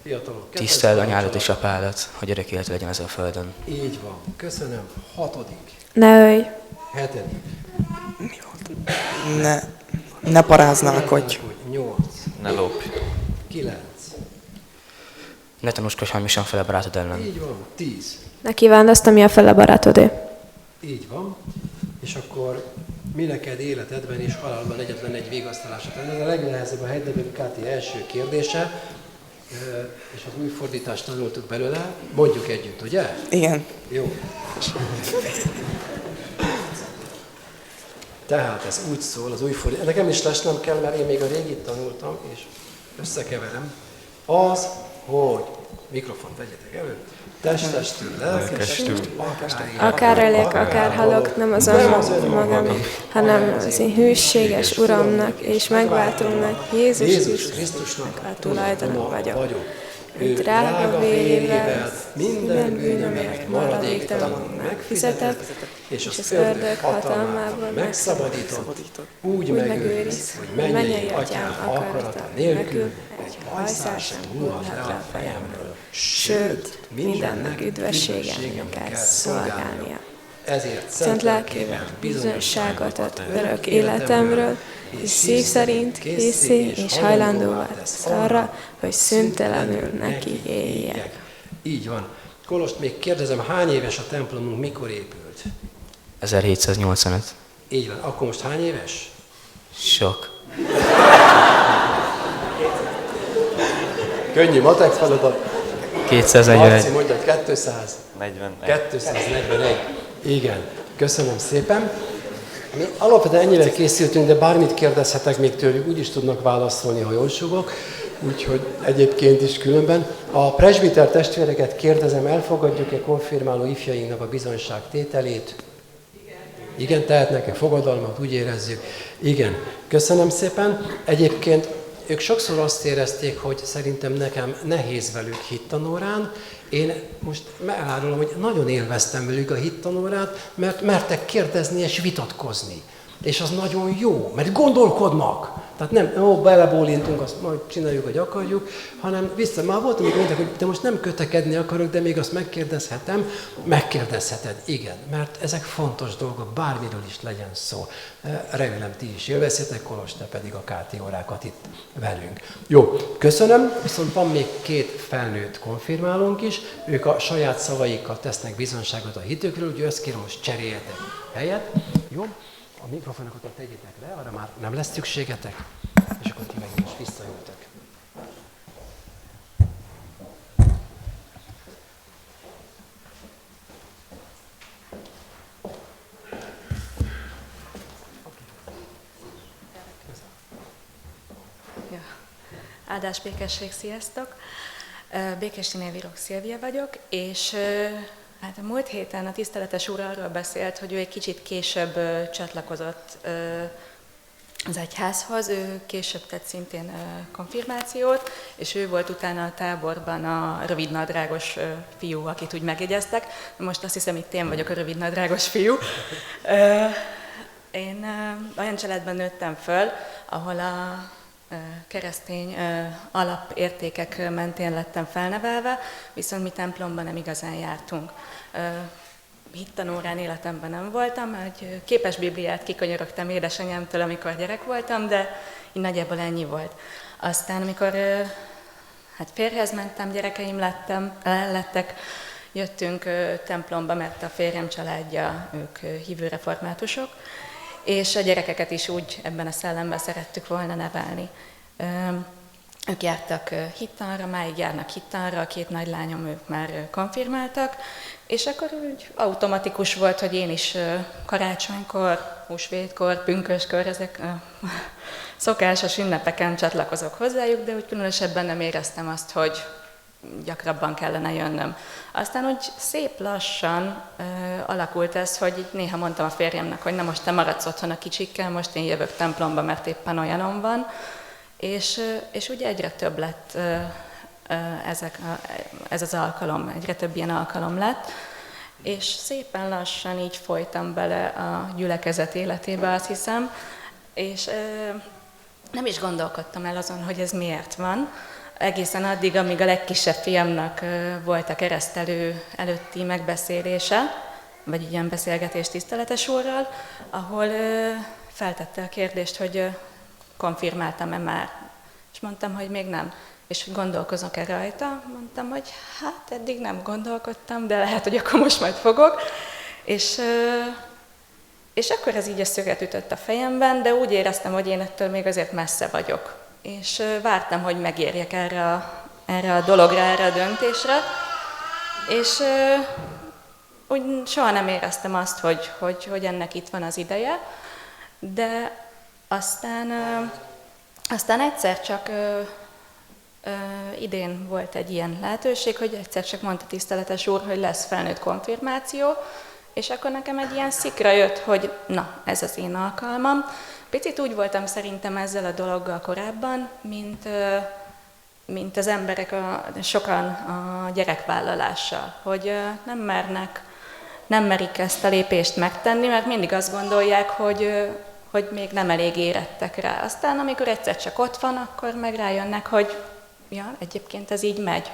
fiatalok. kettes Tiszteld anyádat parancsolat. és apádat, hogy örök élet legyen ezen a földön. Így van. Köszönöm. 6. Ne ölj, 7. Ne paráználkodj. 8. Ne lopj. 9. Ne tanúskodj hamisan fel a barátod ellen. Így van. 10. ne kívánd azt, ami a fele barátodé. Így van. És akkor mi neked életedben és halálban egyetlen egy vigasztalásod. Ez a legnehezebb a Heidelberg Káti első kérdése, és az új fordítást tanultuk belőle. Mondjuk együtt, ugye? Igen. Jó. Tehát ez úgy szól, az új fordítás. Nekem is lesnem kell, mert én még a régit tanultam, és összekeverem. Az, hogy mikrofont vegyetek elő. Testestül, lelkestül, Akár élek, akár halok, nem az önmagam, hanem az én hűséges Uramnak és megváltónak, Jézus Krisztusnak a tulajdona vagyok. Ő drága vérével minden bűnömért maradéktalanul megfizetett, és az ördög hatalmából megszabadított, úgy megőriz, hogy mennyei atyám akarata nélkül egy hajszál sem hullhat le a fejemről. Sőt, mindennek üdvességemnek kell szolgálnia. Ezért Szent lelkével bizonyságot ad örök életemről, és szív szerint készé és hajlandóvá tesz arra, hogy szüntelenül neki éljek. Így van. Kolost, még kérdezem, hány éves a templomunk, mikor épült? 1785. Így van. Akkor most hány éves? Sok. Könnyű matek feladat. 241. Marci, mondjad, 200. 41. 241. Igen, köszönöm szépen. Mi alapvetően ennyire készültünk, de bármit kérdezhetek még tőlük, úgyis tudnak válaszolni, ha jól sugok. Úgyhogy egyébként is különben. A presbiter testvéreket kérdezem, elfogadjuk-e konfirmáló ifjainknak a bizonyságtételét? Igen, tehetnek-e fogadalmat, úgy érezzük. Igen, köszönöm szépen. Egyébként ők sokszor azt érezték, hogy szerintem nekem nehéz velük hittanórán. Én most elárulom, hogy nagyon élveztem velük a hittanórát, mert mertek kérdezni és vitatkozni. És az nagyon jó, mert gondolkodnak. Tehát nem, belebólintunk, azt majd csináljuk, hogy akarjuk, hanem vissza. Már volt, amikor mondták, hogy te most nem kötekedni akarok, de még azt megkérdezhetem. Megkérdezheted, igen, mert ezek fontos dolgok, bármiről is legyen szó. Remélem, ti is élvezhetek, Kolos, te pedig a KT órákat itt velünk. Jó, köszönöm, viszont van még 2 felnőtt konfirmálónk is, ők a saját szavaikkal tesznek bizonyságot a hitükről, úgyhogy ezt kérem, most cseréljetek helyet. Jó? A mikrofonokat tegyétek le, arra már nem lesz szükségetek, és akkor ti meg most visszajöttek. Ja. Áldás, békesség, sziasztok! Békessinél Virok Szilvia vagyok, és hát a múlt héten a tiszteletes úr arról beszélt, hogy ő egy kicsit később csatlakozott az egyházhoz, ő később tett szintén konfirmációt, és ő volt utána a táborban a rövidnadrágos fiú, akit úgy megjegyeztek. Most azt hiszem, itt én vagyok a rövidnadrágos fiú. Én olyan családban nőttem föl, ahol a keresztény alapértékek mentén lettem felnevelve, viszont mi templomban nem igazán jártunk. Hittanórán életemben nem voltam, egy képes bibliát kikönyörögtem édesanyámtól, amikor gyerek voltam, de így nagyjából ennyi volt. Aztán, amikor hát férjhez mentem, gyerekeim lettek, jöttünk templomba, mert a férjem családja, ők hívő reformátusok, és a gyerekeket is úgy ebben a szellemben szerettük volna nevelni. Ők jártak hittanra, máig járnak hittanra, a 2 nagylányom, ők már konfirmáltak, és akkor úgy automatikus volt, hogy én is karácsonykor, húsvétkor, pünköskor, ezek szokásos ünnepeken csatlakozok hozzájuk, de úgy különösebben nem éreztem azt, hogy gyakrabban kellene jönnöm. Aztán úgy szép lassan alakult ez, hogy néha mondtam a férjemnek, hogy na most te maradsz otthon a kicsikkel, most én jövök templomba, mert éppen olyanom van. És ugye egyre több lett ez az alkalom, egyre több ilyen alkalom lett, és szépen lassan így folytam bele a gyülekezet életébe, azt hiszem, és nem is gondolkodtam el azon, hogy ez miért van, egészen addig, amíg a legkisebb fiamnak volt a keresztelő előtti megbeszélése, vagy ilyen beszélgetés tiszteletes úrral, ahol feltette a kérdést, hogy konfirmáltam-e már. És mondtam, hogy még nem. És gondolkozok-e rajta? Mondtam, hogy hát eddig nem gondolkodtam, de lehet, hogy akkor most majd fogok. És akkor ez így a szöget ütött a fejemben, de úgy éreztem, hogy én ettől még azért messze vagyok. És vártam, hogy megérjek erre a dologra, erre a döntésre. És úgy soha nem éreztem azt, hogy ennek itt van az ideje, de aztán egyszer csak idén volt egy ilyen lehetőség, hogy egyszer csak mondta tiszteletes úr, hogy lesz felnőtt konfirmáció, és akkor nekem egy ilyen szikra jött, hogy na, ez az én alkalmam. Picit úgy voltam szerintem ezzel a dologgal korábban, mint az emberek, sokan a gyerekvállalással, hogy nem merik ezt a lépést megtenni, mert mindig azt gondolják, hogy még nem elég érettek rá. Aztán, amikor egyszer csak ott van, akkor meg rájönnek, hogy ja, egyébként ez így megy.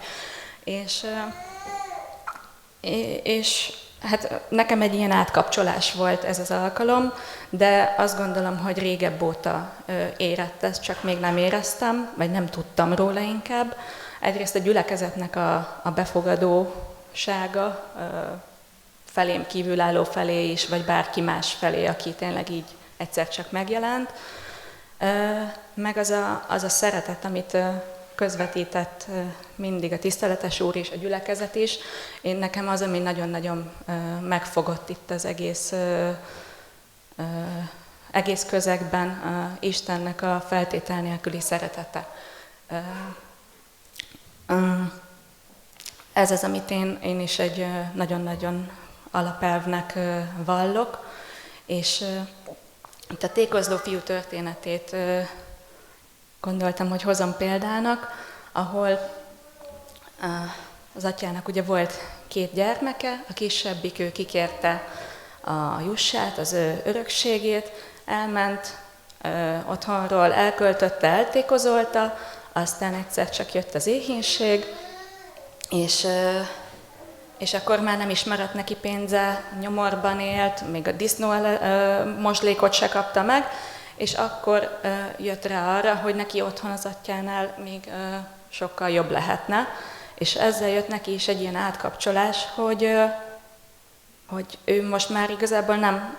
És hát nekem egy ilyen átkapcsolás volt ez az alkalom, de azt gondolom, hogy régebb óta érett ez, csak még nem éreztem, vagy nem tudtam róla inkább. Egyrészt a gyülekezetnek a befogadósága felém kívülálló felé is, vagy bárki más felé, aki tényleg így egyszer csak megjelent, meg az a szeretet, amit közvetített mindig a tiszteletes úr és a gyülekezet is. Nekem az, ami nagyon-nagyon megfogott itt az egész közegben, Istennek a feltétel nélküli szeretete. Ez az, amit én is egy nagyon-nagyon alapelvnek vallok, és itt a tékozló fiú történetét gondoltam, hogy hozom példának, ahol az atyának ugye volt 2 gyermeke, a kisebbik ő kikérte a jussát, az örökségét, elment otthonról, elköltötte, eltékozolta, aztán egyszer csak jött az éhínség, és akkor már nem is maradt neki pénze, nyomorban élt, még a disznó moslékot se kapta meg, és akkor jött rá arra, hogy neki otthon az atyánál még sokkal jobb lehetne, és ezzel jött neki is egy ilyen átkapcsolás, hogy ő most már igazából nem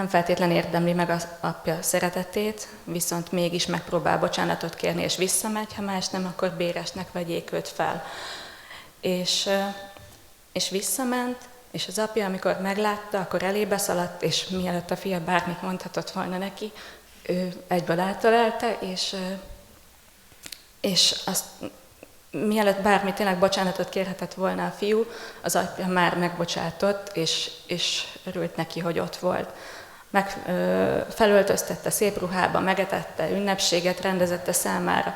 feltétlen érdemli meg az apja szeretetét, viszont mégis megpróbál bocsánatot kérni, és visszamegy, ha más nem, akkor béresnek vegyék őt fel. És visszament, és az apja, amikor meglátta, akkor elébe szaladt, és mielőtt a fia bármit mondhatott volna neki, ő egyből eltölelte, és azt, mielőtt bármi tényleg bocsánatot kérhetett volna a fiú, az apja már megbocsátott, és örült neki, hogy ott volt. Felöltöztette szép ruhába, megetette, ünnepséget rendezette számára.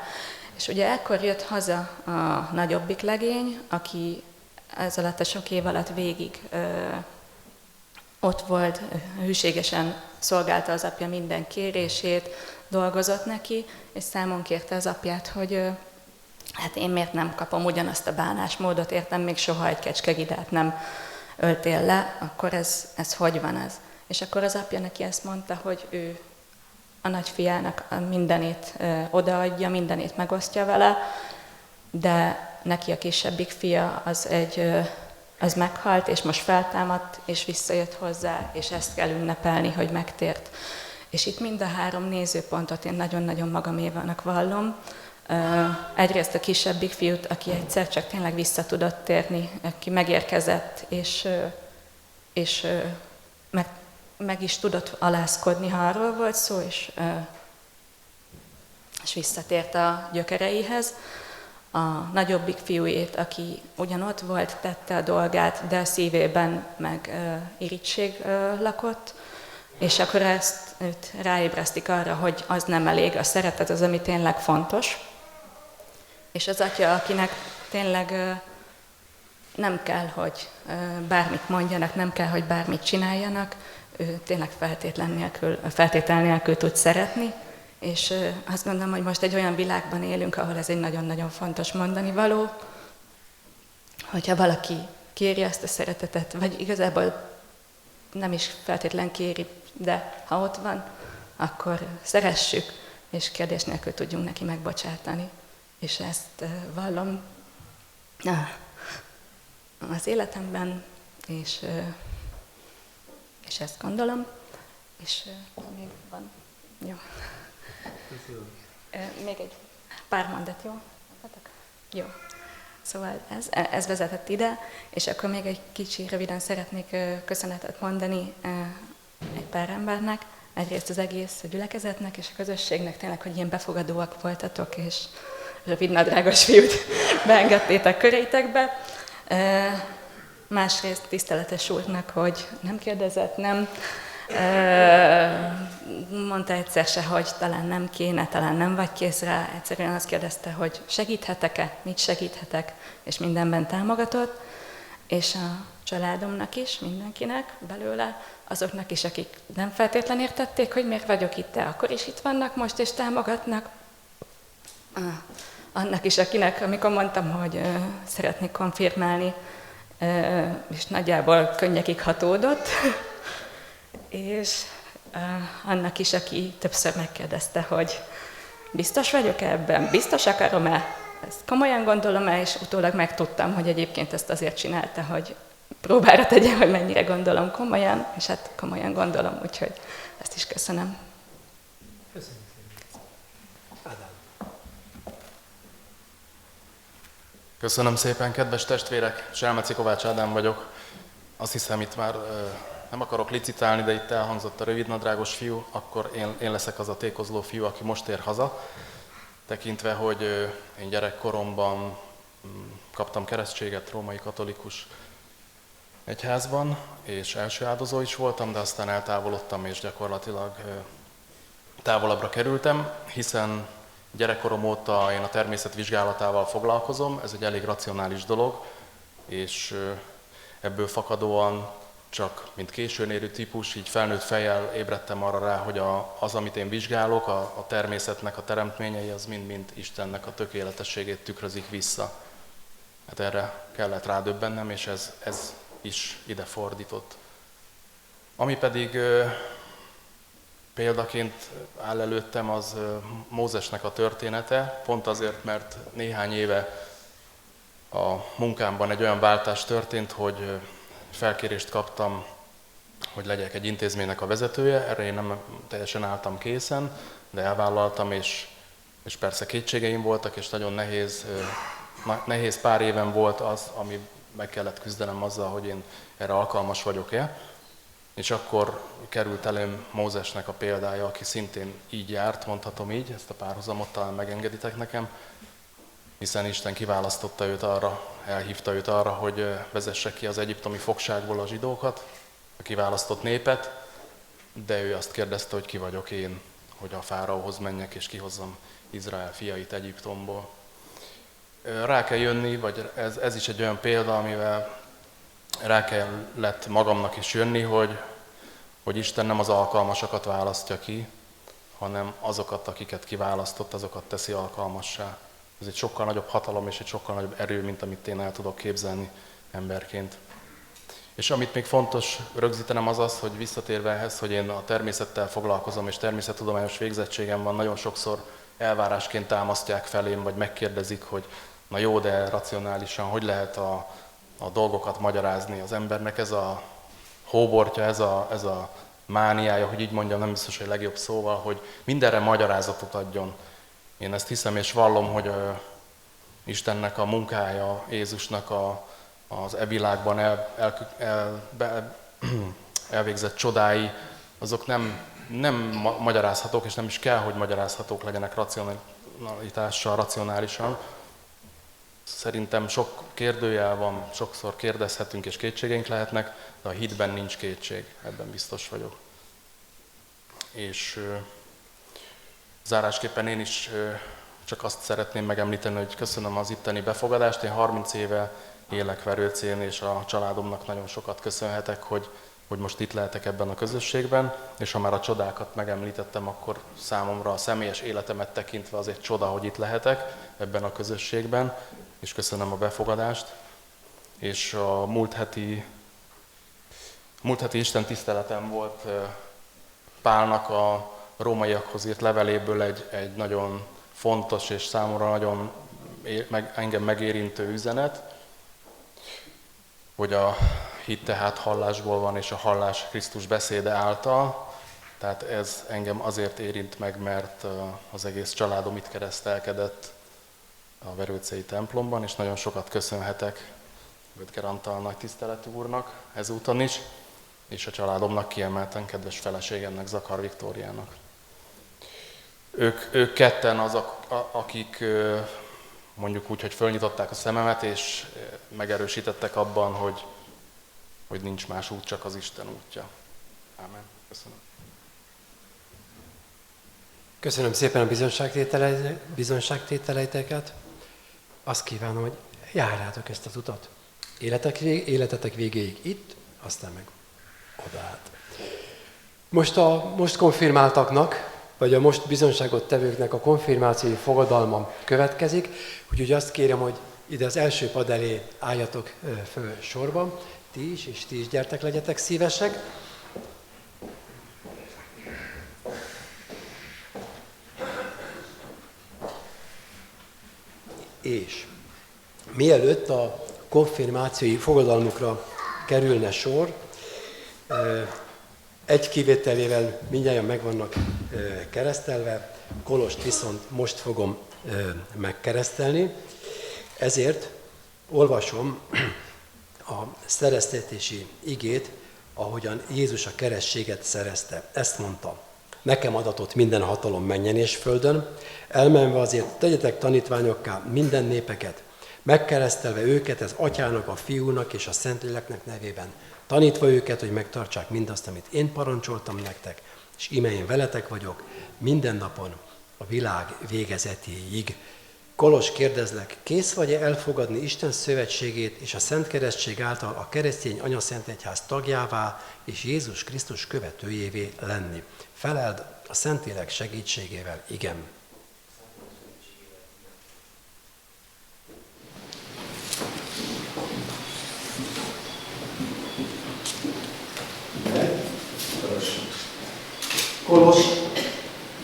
És ugye ekkor jött haza a nagyobbik legény, aki ez alatt a sok év alatt végig ott volt, hűségesen szolgálta az apja minden kérését, dolgozott neki, és számon kérte az apját, hogy hát én miért nem kapom ugyanazt a bánásmódot, értem, még soha egy kecskegidát nem öltél le, akkor ez hogy van ez? És akkor az apja neki ezt mondta, hogy ő a nagyfiának a mindenét odaadja, mindenét megosztja vele, de neki a kisebbik fia az meghalt, és most feltámadt, és visszajött hozzá, és ezt kell ünnepelni, hogy megtért. És itt mind a 3 nézőpontot én nagyon-nagyon magamévának vallom. Egyrészt a kisebbik fiút, aki egyszer csak tényleg vissza tudott térni, aki megérkezett, és meg is tudott alázkodni, ha arról volt szó, és visszatért a gyökereihez. A nagyobbik fiújét, aki ugyanott volt, tette a dolgát, de a szívében meg irigység lakott, és akkor őt ráébresztik arra, hogy az nem elég, a szeretet az, ami tényleg fontos. És az atya, akinek tényleg nem kell, hogy bármit mondjanak, nem kell, hogy bármit csináljanak, ő tényleg feltétel nélkül tud szeretni, és azt gondolom, hogy most egy olyan világban élünk, ahol ez egy nagyon-nagyon fontos mondani való, hogyha valaki kéri ezt a szeretetet, vagy igazából nem is feltétlen kéri, de ha ott van, akkor szeressük, és kérdés nélkül tudjunk neki megbocsátani. És ezt vallom az életemben, és ezt gondolom, és még van. Jó. Még egy pár mondat, jó? Jó. Szóval ez vezetett ide, és akkor még egy kicsi röviden szeretnék köszönetet mondani egy pár embernek, egyrészt az egész gyülekezetnek és a közösségnek tényleg, hogy ilyen befogadóak voltatok, és rövid nadrágos fiút beengedtétek körétekbe. Másrészt tiszteletes úrnak, hogy nem kérdezett, nem mondta egyszer se, hogy talán nem kéne, talán nem vagy kész rá. Egyszerűen azt kérdezte, hogy segíthetek-e, mit segíthetek, és mindenben támogatott. És a családomnak is, mindenkinek belőle, azoknak is, akik nem feltétlenül értették, hogy miért vagyok itt, de akkor is itt vannak most, és támogatnak. Annak is, akinek, amikor mondtam, hogy szeretnék konfirmálni, és nagyjából könnyekig hatódott, és annak is, aki többször megkérdezte, hogy biztos vagyok ebben, biztos akarom-e, ezt komolyan gondolom-e, és utólag megtudtam, hogy egyébként ezt azért csinálta, hogy próbára tegye, hogy mennyire gondolom komolyan, és hát komolyan gondolom, úgyhogy ezt is köszönöm. Köszönjük szépen. Ádám. Köszönöm szépen, kedves testvérek! Selmeci Kovács Ádám vagyok. Azt hiszem, itt már nem akarok licitálni, de itt elhangzott a rövidnadrágos fiú, akkor én leszek az a tékozló fiú, aki most ér haza. Tekintve, hogy én gyerekkoromban kaptam keresztséget római katolikus egyházban, és első áldozó is voltam, de aztán eltávolodtam, és gyakorlatilag távolabbra kerültem, hiszen gyerekkorom óta én a természet vizsgálatával foglalkozom, ez egy elég racionális dolog, és ebből fakadóan csak mint későn érő típus, így felnőtt fejjel ébredtem arra rá, hogy az, amit én vizsgálok, a természetnek a teremtményei, az mind-mind Istennek a tökéletességét tükrözik vissza. Hát erre kellett rádöbbennem, és ez is ide fordított. Ami pedig példaként áll előttem, az Mózesnek a története, pont azért, mert néhány éve a munkámban egy olyan váltás történt, hogy felkérést kaptam, hogy legyek egy intézménynek a vezetője. Erre én nem teljesen álltam készen, de elvállaltam, és persze kétségeim voltak, és nagyon nehéz pár éven volt az, ami meg kellett küzdenem azzal, hogy én erre alkalmas vagyok-e. És akkor került elém Mózesnek a példája, aki szintén így járt, mondhatom így, ezt a párhuzamot talán megengeditek nekem, hiszen Isten kiválasztotta őt arra, elhívta őt arra, hogy vezesse ki az egyiptomi fogságból a zsidókat, a kiválasztott népet, de ő azt kérdezte, hogy ki vagyok én, hogy a fáraóhoz menjek és kihozzam Izrael fiait Egyiptomból. Rá kell jönni, vagy ez is egy olyan példa, amivel rá kellett magamnak is jönni, hogy Isten nem az alkalmasakat választja ki, hanem azokat, akiket kiválasztott, azokat teszi alkalmassá. Ez egy sokkal nagyobb hatalom és egy sokkal nagyobb erő, mint amit én el tudok képzelni emberként. És amit még fontos rögzítenem az az, hogy visszatérve ehhez, hogy én a természettel foglalkozom, és természettudományos végzettségem van, nagyon sokszor elvárásként támasztják felém, vagy megkérdezik, hogy na jó, de racionálisan hogy lehet a dolgokat magyarázni. Az embernek ez a hóbortja, ez a mániája, hogy így mondjam, nem biztos, hogy legjobb szóval, hogy mindenre magyarázatot adjon. Én ezt hiszem és vallom, hogy Istennek a munkája, Jézusnak az világban elvégzett csodái, azok nem magyarázhatók, és nem is kell, hogy magyarázhatók legyenek racionalitással, racionálisan. Szerintem sok kérdőjel van, sokszor kérdezhetünk és kétségeink lehetnek, de a hitben nincs kétség, ebben biztos vagyok. És zárásképpen én is csak azt szeretném megemlíteni, hogy köszönöm az itteni befogadást. Én 30 éve élek Verőcén, és a családomnak nagyon sokat köszönhetek, hogy most itt lehetek ebben a közösségben, és ha már a csodákat megemlítettem, akkor számomra a személyes életemet tekintve az egy csoda, hogy itt lehetek ebben a közösségben, és köszönöm a befogadást. És a múlt heti Isten tiszteletem volt Pálnak a rómaiakhoz írt leveléből egy nagyon fontos és számomra nagyon engem megérintő üzenet, hogy a hit tehát hallásból van, és a hallás Krisztus beszéde által. Tehát ez engem azért érint meg, mert az egész családom itt keresztelkedett a verőcei templomban, és nagyon sokat köszönhetek Gödger Antal nagy tiszteletű úrnak ezúton is, és a családomnak kiemelten kedves feleségemnek, Zakar Viktóriának. Ők ketten azok, akik mondjuk úgy, hogy fölnyitották a szememet, és megerősítettek abban, hogy nincs más út, csak az Isten útja. Ámen. Köszönöm. Köszönöm szépen a bizonságtételeiteket. Azt kívánom, hogy járjátok ezt az utat. Életetek végéig itt, aztán meg odaát. Most konfirmáltaknak, vagy a most bizonságot tevőknek a konfirmációi fogadalma következik, úgyhogy azt kérem, hogy ide az első pad elé álljatok föl sorban, ti is gyertek, legyetek szívesek. És mielőtt a konfirmációi fogadalmukra kerülne sor, egy kivételével mindjárt meg vannak keresztelve, Kolost viszont most fogom megkeresztelni, ezért olvasom a szereztetési igét, ahogyan Jézus a keresztséget szerezte. Ezt mondta: nekem adatott minden hatalom mennyen és földön, elmenve azért tegyetek tanítványokká minden népeket, megkeresztelve őket az Atyának, a Fiúnak és a Szentléleknek nevében, tanítva őket, hogy megtartsák mindazt, amit én parancsoltam nektek, és íme én veletek vagyok minden napon a világ végezetéig. Kolos, kérdezlek, kész vagy-e elfogadni Isten szövetségét és a Szent Keresztség által a keresztény anyaszentegyház tagjává és Jézus Krisztus követőjévé lenni? Feleld a Szentlélek segítségével, igen. Kolos,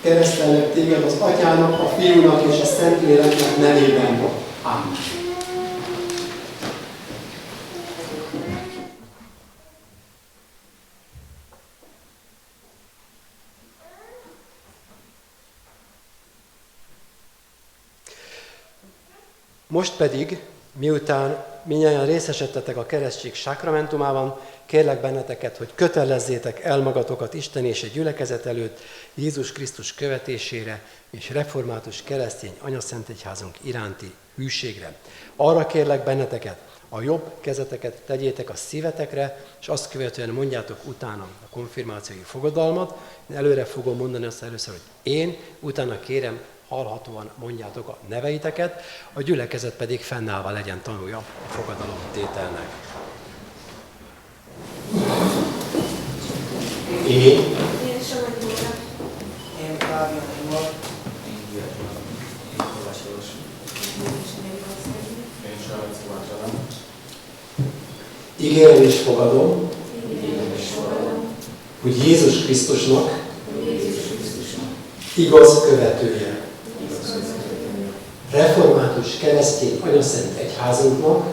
keresztelnek téged az Atyának, a Fiúnak és a Szentléleknek nevében. Amen. Most pedig, miután mindnyájan részesedtetek a keresztség sákramentumában, kérlek benneteket, hogy kötelezzétek el magatokat Isten és egy gyülekezet előtt Jézus Krisztus követésére és református keresztény anyaszentegyházunk iránti hűségre. Arra kérlek benneteket, a jobb kezeteket tegyétek a szívetekre, és azt követően mondjátok utána a konfirmációi fogadalmat. Én előre fogom mondani azt először, hogy én, utána kérem, hallhatóan mondjátok a neveiteket, a gyülekezet pedig fennállva legyen tanulja a fogadalomtételnek. Én Fábián Imar, ígérem és fogadom, hogy Jézus Krisztusnak igaz követője, református keresztény anyaszent egyházunknak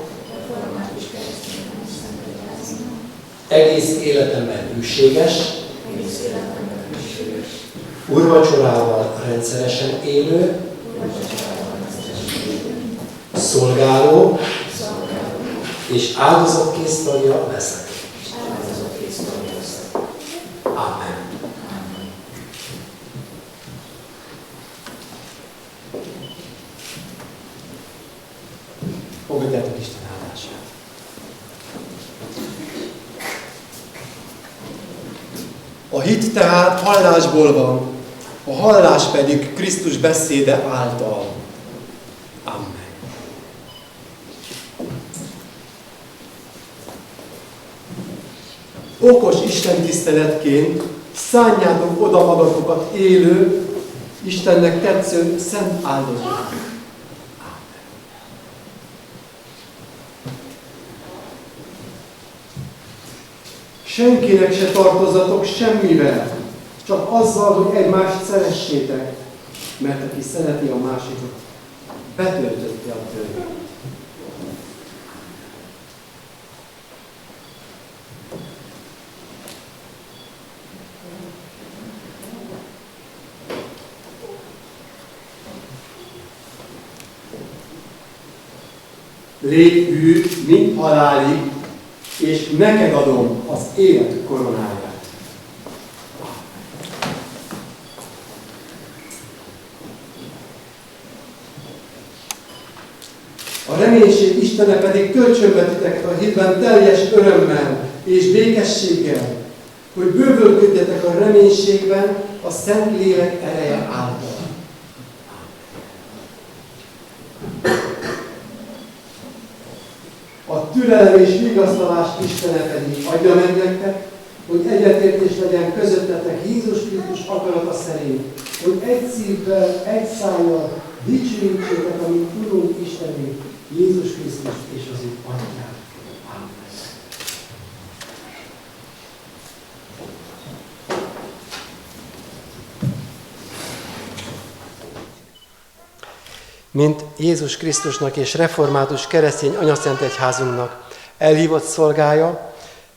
egész életemben hűséges, úrvacsorával rendszeresen élő, szolgáló és áldozatkész tagja leszek. Amen. Fogadjátok Isten áldását. A hit tehát hallásból van, a hallás pedig Krisztus beszéde által. Amen. Okos Isten tiszteletként szánjátok oda magatokat élő, Istennek tetsző szent áldozatnak. Senkinek se tartozzatok semmivel, csak azzal, hogy egymást szeressétek, mert aki szereti a másikat, betöltötte a törvényt. Légy hű, mint halálig, és neked adom az élet koronáját. A reménység Istene pedig töltsön be titeket a hitben teljes örömmel és békességgel, hogy bővölködjetek a reménységben a Szent Lélek ereje által. A türelem és vigasztalás Istene pedig adja meg nektek, hogy egyetértés legyen közöttetek Jézus Krisztus akarata szerint, hogy egy szívvel, egy szájjal dicsőítsétek a mi Urunk Istenét, Jézus Krisztus és az ő Atyát. Amen. Mint Jézus Krisztusnak és református keresztény anyaszentegyházunknak elhívott szolgája,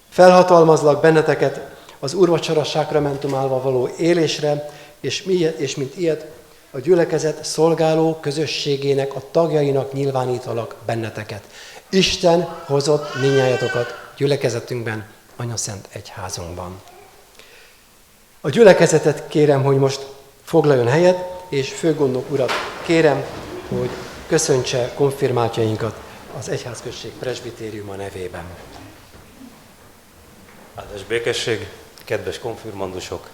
felhatalmazlak benneteket az úrvacsora sákramentumálva való élésre, és mint ilyet a gyülekezet szolgáló közösségének, a tagjainak nyilvánítalak benneteket. Isten hozott minnyájatokat gyülekezetünkben, Anyaszent Egyházunkban. A gyülekezetet kérem, hogy most foglaljon helyet, és főgondnok urat kérem, hogy köszöntse konfirmáltjainkat az Egyházközség presbitériuma nevében. Áldás békesség, kedves konfirmandusok!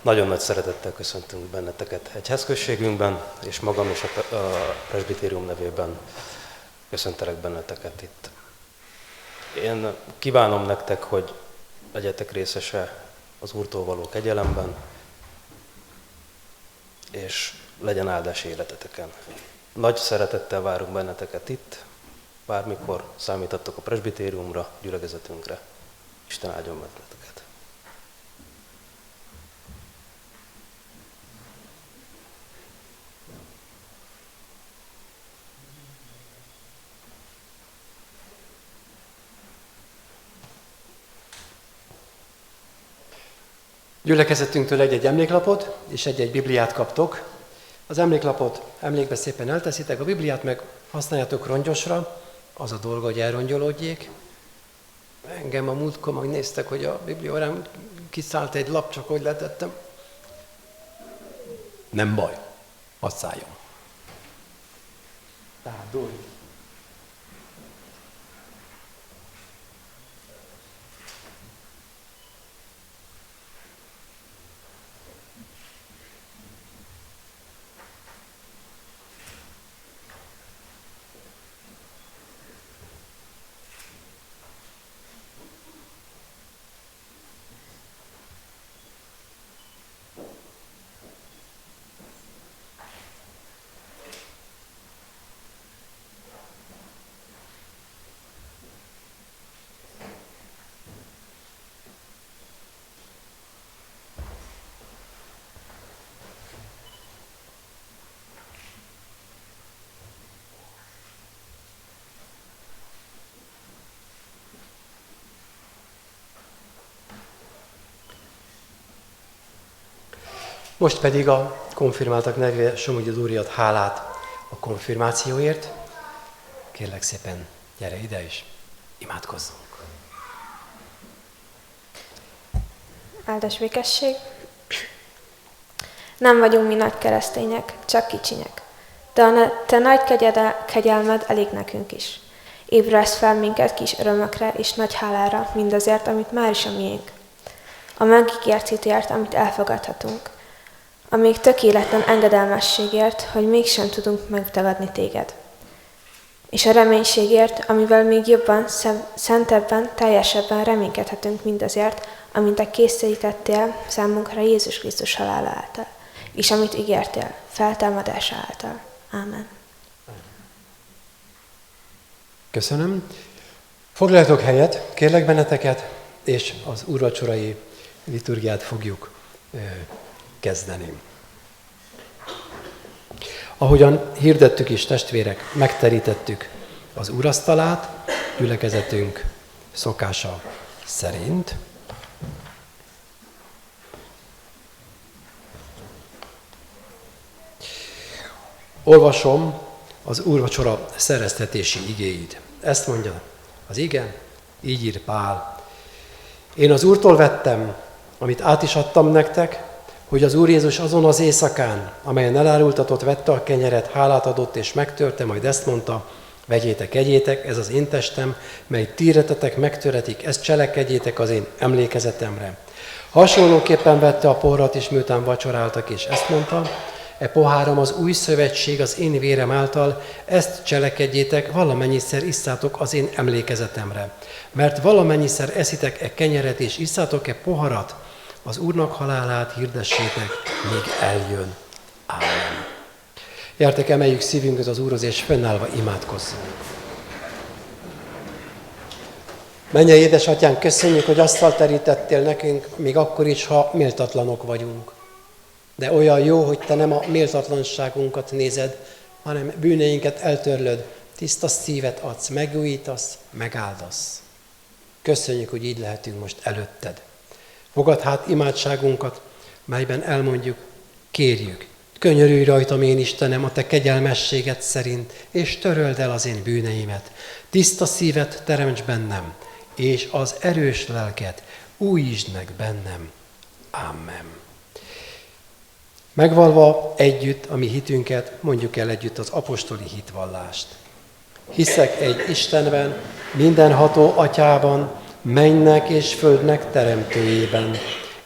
Nagyon nagy szeretettel köszöntünk benneteket egyházközségünkben, és magam is a presbitérium nevében köszöntelek benneteket itt. Én kívánom nektek, hogy legyetek részese az Úrtól való kegyelemben, és legyen áldás életeteken. Nagy szeretettel várunk benneteket itt, bármikor számíthattok a presbitériumra, gyülekezetünkre. Isten áldjon benneteket. Gyülekezetünktől egy-egy emléklapot és egy-egy Bibliát kaptok. Az emléklapot emlékbe szépen elteszitek, a Bibliát meg használjátok rongyosra, az a dolga, hogy elrongyolódjék. Engem a múltkor majd néztek, hogy a Biblia órán kiszállt egy lap, csak hogy letettem. Nem baj, hadd szálljon. Tehát dolg. Most pedig a konfirmáltak nevében Somogyi Dóri ad hálát a konfirmációért. Kérlek szépen, gyere ide és imádkozzunk. Áldás békesség. Nem vagyunk mi nagy keresztények, csak kicsinyek. De a te nagy kegyelmed elég nekünk is. Ébresz fel minket kis örömökre és nagy hálára mindazért, amit már is a miénk. A megígért hitért, amit elfogadhatunk. A még tökéletlen engedelmességért, hogy mégsem tudunk megtagadni téged. És a reménységért, amivel még jobban, szentebben, teljesebben reménykedhetünk mindazért, amit te készítettél számunkra Jézus Krisztus halála által, és amit ígértél, feltámadása által. Ámen. Köszönöm. Foglaljatok helyet, kérlek benneteket, és az úrvacsorai liturgiát fogjuk kezdeni. Ahogyan hirdettük is, testvérek, megterítettük az úrasztalát, gyülekezetünk szokása szerint. Olvasom az úrvacsora szereztetési igéit. Ezt mondja az ige, így ír Pál. Én az Úrtól vettem, amit át is adtam nektek, hogy az Úr Jézus azon az éjszakán, amelyen elárultatott, vette a kenyeret, hálát adott és megtörte, majd ezt mondta, vegyétek, egyétek, ez az én testem, mely ti rettetek, megtöretik, ezt cselekedjétek az én emlékezetemre. Hasonlóképpen vette a poharat is, miután vacsoráltak, és ezt mondta, e poháram az új szövetség az én vérem által, ezt cselekedjétek, valamennyiszer isszátok az én emlékezetemre. Mert valamennyiszer eszitek e kenyeret és isszátok e poharat, az Úrnak halálát hirdessétek, míg eljön. Ámen. Gyertek, emeljük szívünket az Úrhoz, és fennállva imádkozzunk. Mennyei édesatyánk, köszönjük, hogy asztalt terítettél nekünk, még akkor is, ha méltatlanok vagyunk. De olyan jó, hogy te nem a méltatlanságunkat nézed, hanem bűneinket eltörlöd, tiszta szívet adsz, megújítasz, megáldasz. Köszönjük, hogy így lehetünk most előtted. Fogadd hát imádságunkat, melyben elmondjuk, Kérjük, könyörülj rajtam én Istenem a te kegyelmességed szerint, és töröld el az én bűneimet. Tiszta szívet teremts bennem, és az erős lelket újítsd meg bennem. Amen. Megvalva együtt a mi hitünket, mondjuk el együtt az apostoli hitvallást. Hiszek egy Istenben, mindenható Atyában, mennynek és földnek teremtőjében,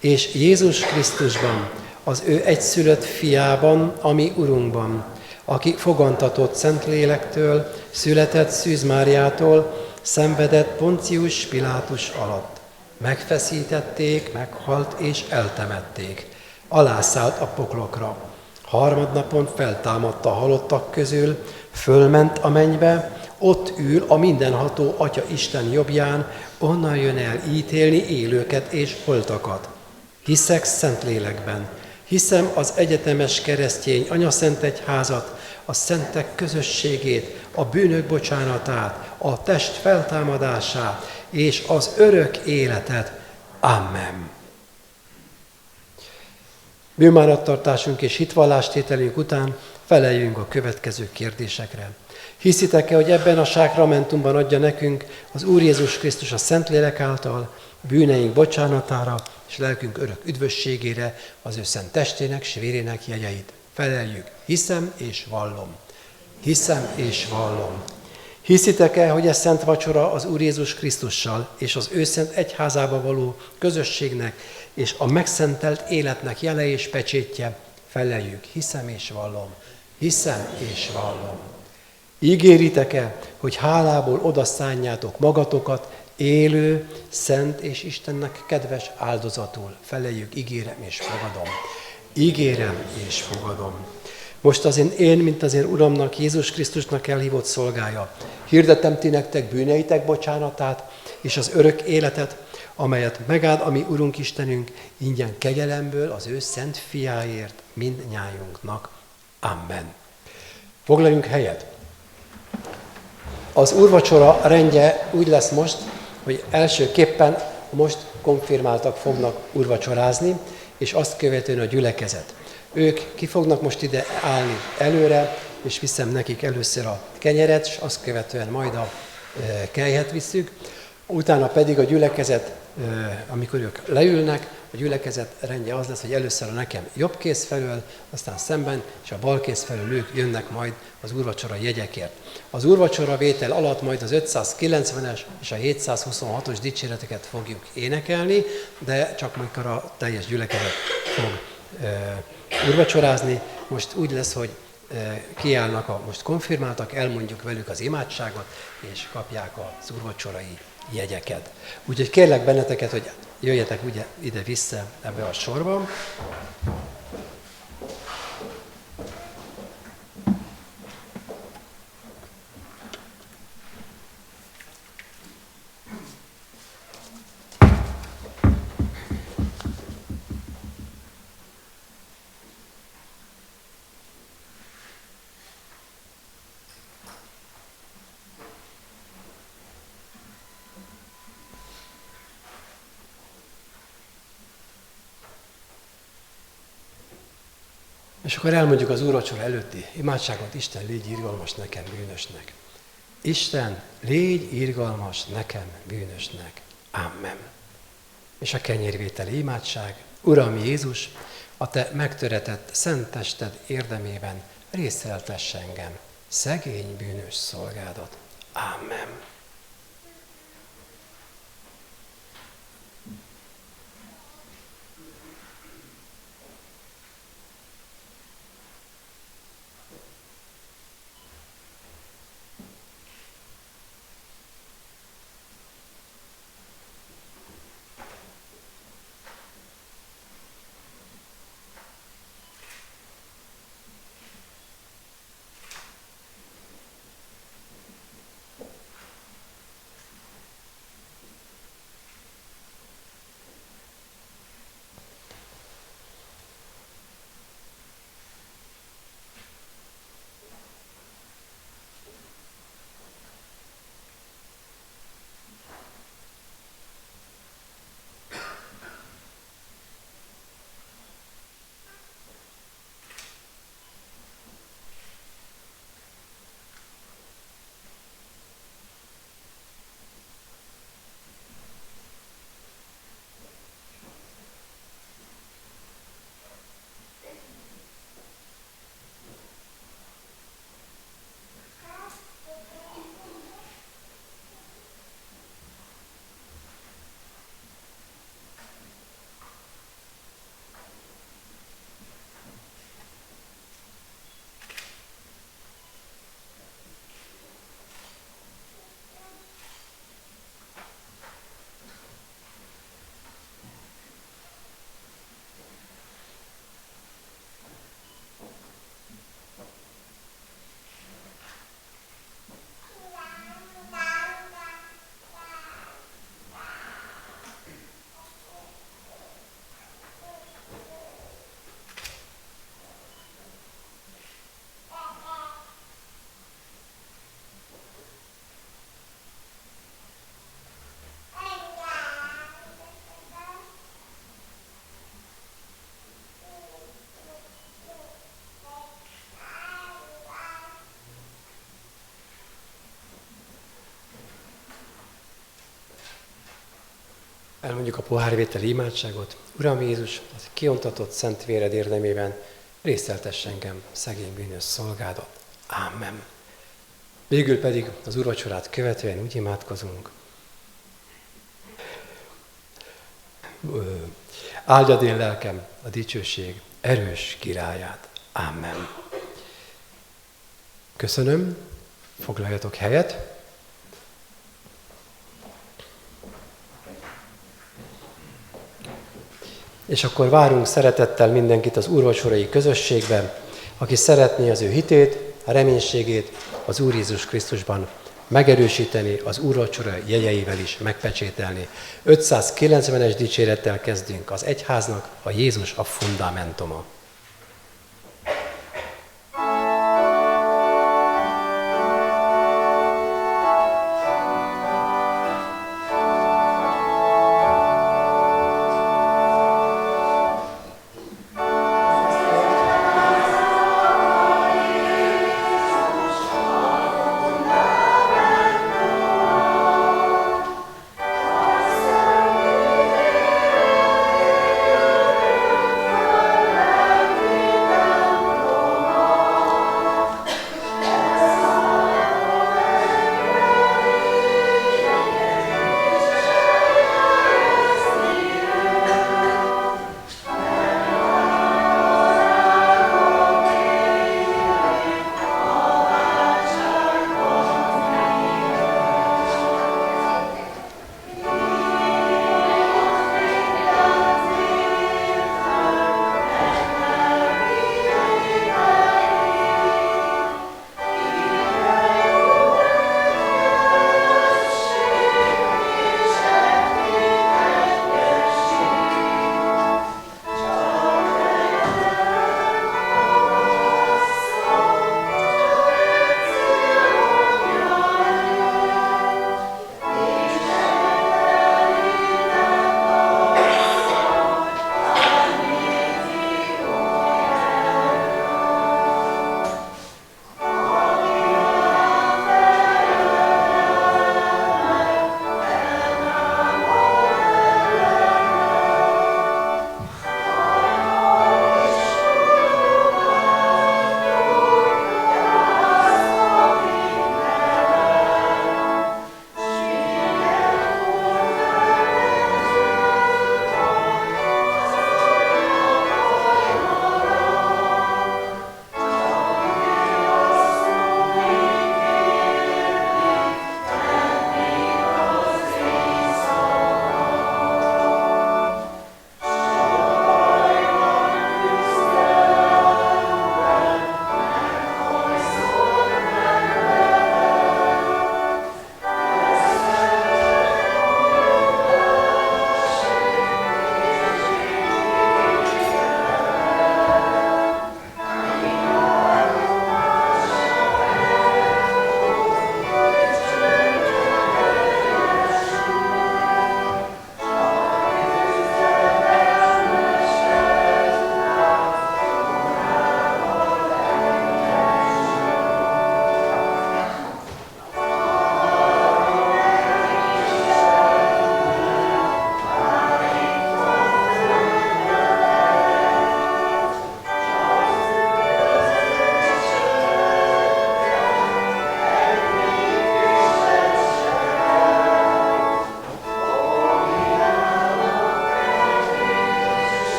és Jézus Krisztusban, az ő egyszülött fiában, a mi Urunkban, aki fogantatott Szentlélektől, született Szűz Máriától, szenvedett Poncius Pilátus alatt. Megfeszítették, meghalt és eltemették. Alászállt a poklokra. Harmadnapon feltámadt a halottak közül, fölment a mennybe, ott ül a mindenható Atya Isten jobbján, onnan jön el ítélni élőket és holtakat. Hiszek Szentlélekben, hiszem az egyetemes keresztény anyaszent egyházat, a szentek közösségét, a bűnök bocsánatát, a test feltámadását és az örök életet. Amen. Bűnbánattartásunk és hitvallástételünk után feleljünk a következő kérdésekre. Hiszitek-e, hogy ebben a sákramentumban adja nekünk az Úr Jézus Krisztus a Szentlélek által bűneink bocsánatára és lelkünk örök üdvösségére az ő szent testének s vérének jegyeit? Feleljük. Hiszem és vallom. Hiszem és vallom. Hiszitek-e, hogy ez szent vacsora az Úr Jézus Krisztussal és az ő szent egyházába való közösségnek és a megszentelt életnek jele és pecsétje? Feleljük. Hiszem és vallom. Hiszem és vallom. Ígéritek-e, hogy hálából odaszánjátok magatokat élő, szent és Istennek kedves áldozatul? Feleljük, ígérem és fogadom. Ígérem és fogadom. Most én, mint az én Uramnak, Jézus Krisztusnak elhívott szolgája, hirdetem ti nektek bűneitek bocsánatát és az örök életet, amelyet megáld a mi Urunk Istenünk ingyen kegyelemből az ő szent fiáért mindnyájunknak. Amen. Foglaljunk helyet. Az úrvacsora rendje úgy lesz most, hogy elsőképpen most konfirmáltak fognak úrvacsorázni, és azt követően a gyülekezet. Ők ki fognak most ide állni előre, és viszem nekik először a kenyeret, és azt követően majd a kelyhet visszük. Utána pedig a gyülekezet, amikor ők leülnek, a gyülekezet rendje az lesz, hogy először a nekem jobb kéz felől, aztán szemben, és a bal kéz felől ők jönnek majd az úrvacsora jegyekért. Az úrvacsora vétel alatt majd az 590-es és a 726-os dicséreteket fogjuk énekelni, de csak amikor a teljes gyülekezet fog úrvacsorázni. Most úgy lesz, hogy kiállnak a most konfirmáltak, elmondjuk velük az imádságot, és kapják az úrvacsorai jegyeket. Úgyhogy kérlek benneteket, hogy jöjjetek ide-vissza ebbe a sorba. És akkor elmondjuk az úrvacsora előtti imádságot: Isten, légy irgalmas nekem, bűnösnek. Isten, légy irgalmas nekem, bűnösnek. Amen. És a kenyérvételi imádság: Uram Jézus, a te megtöretett szent tested érdemében részeltess engem, szegény bűnös szolgádat. Amen. Elmondjuk a pohárvételi imádságot. Uram Jézus, az kiontatott szent véred érdemében részeltess engem, szegény bűnös szolgádat. Ámen. Végül pedig az úrvacsorát követően úgy imádkozunk. Áldjad én lelkem a dicsőség erős királyát. Ámen. Köszönöm, foglaljatok helyet. És akkor várunk szeretettel mindenkit az úrvacsorai közösségben, aki szeretné az ő hitét, a reménységét az Úr Jézus Krisztusban megerősíteni, az úrvacsora jegyeivel is megpecsételni. 590-es dicsérettel kezdünk, az egyháznak a Jézus a fundamentuma. Amen.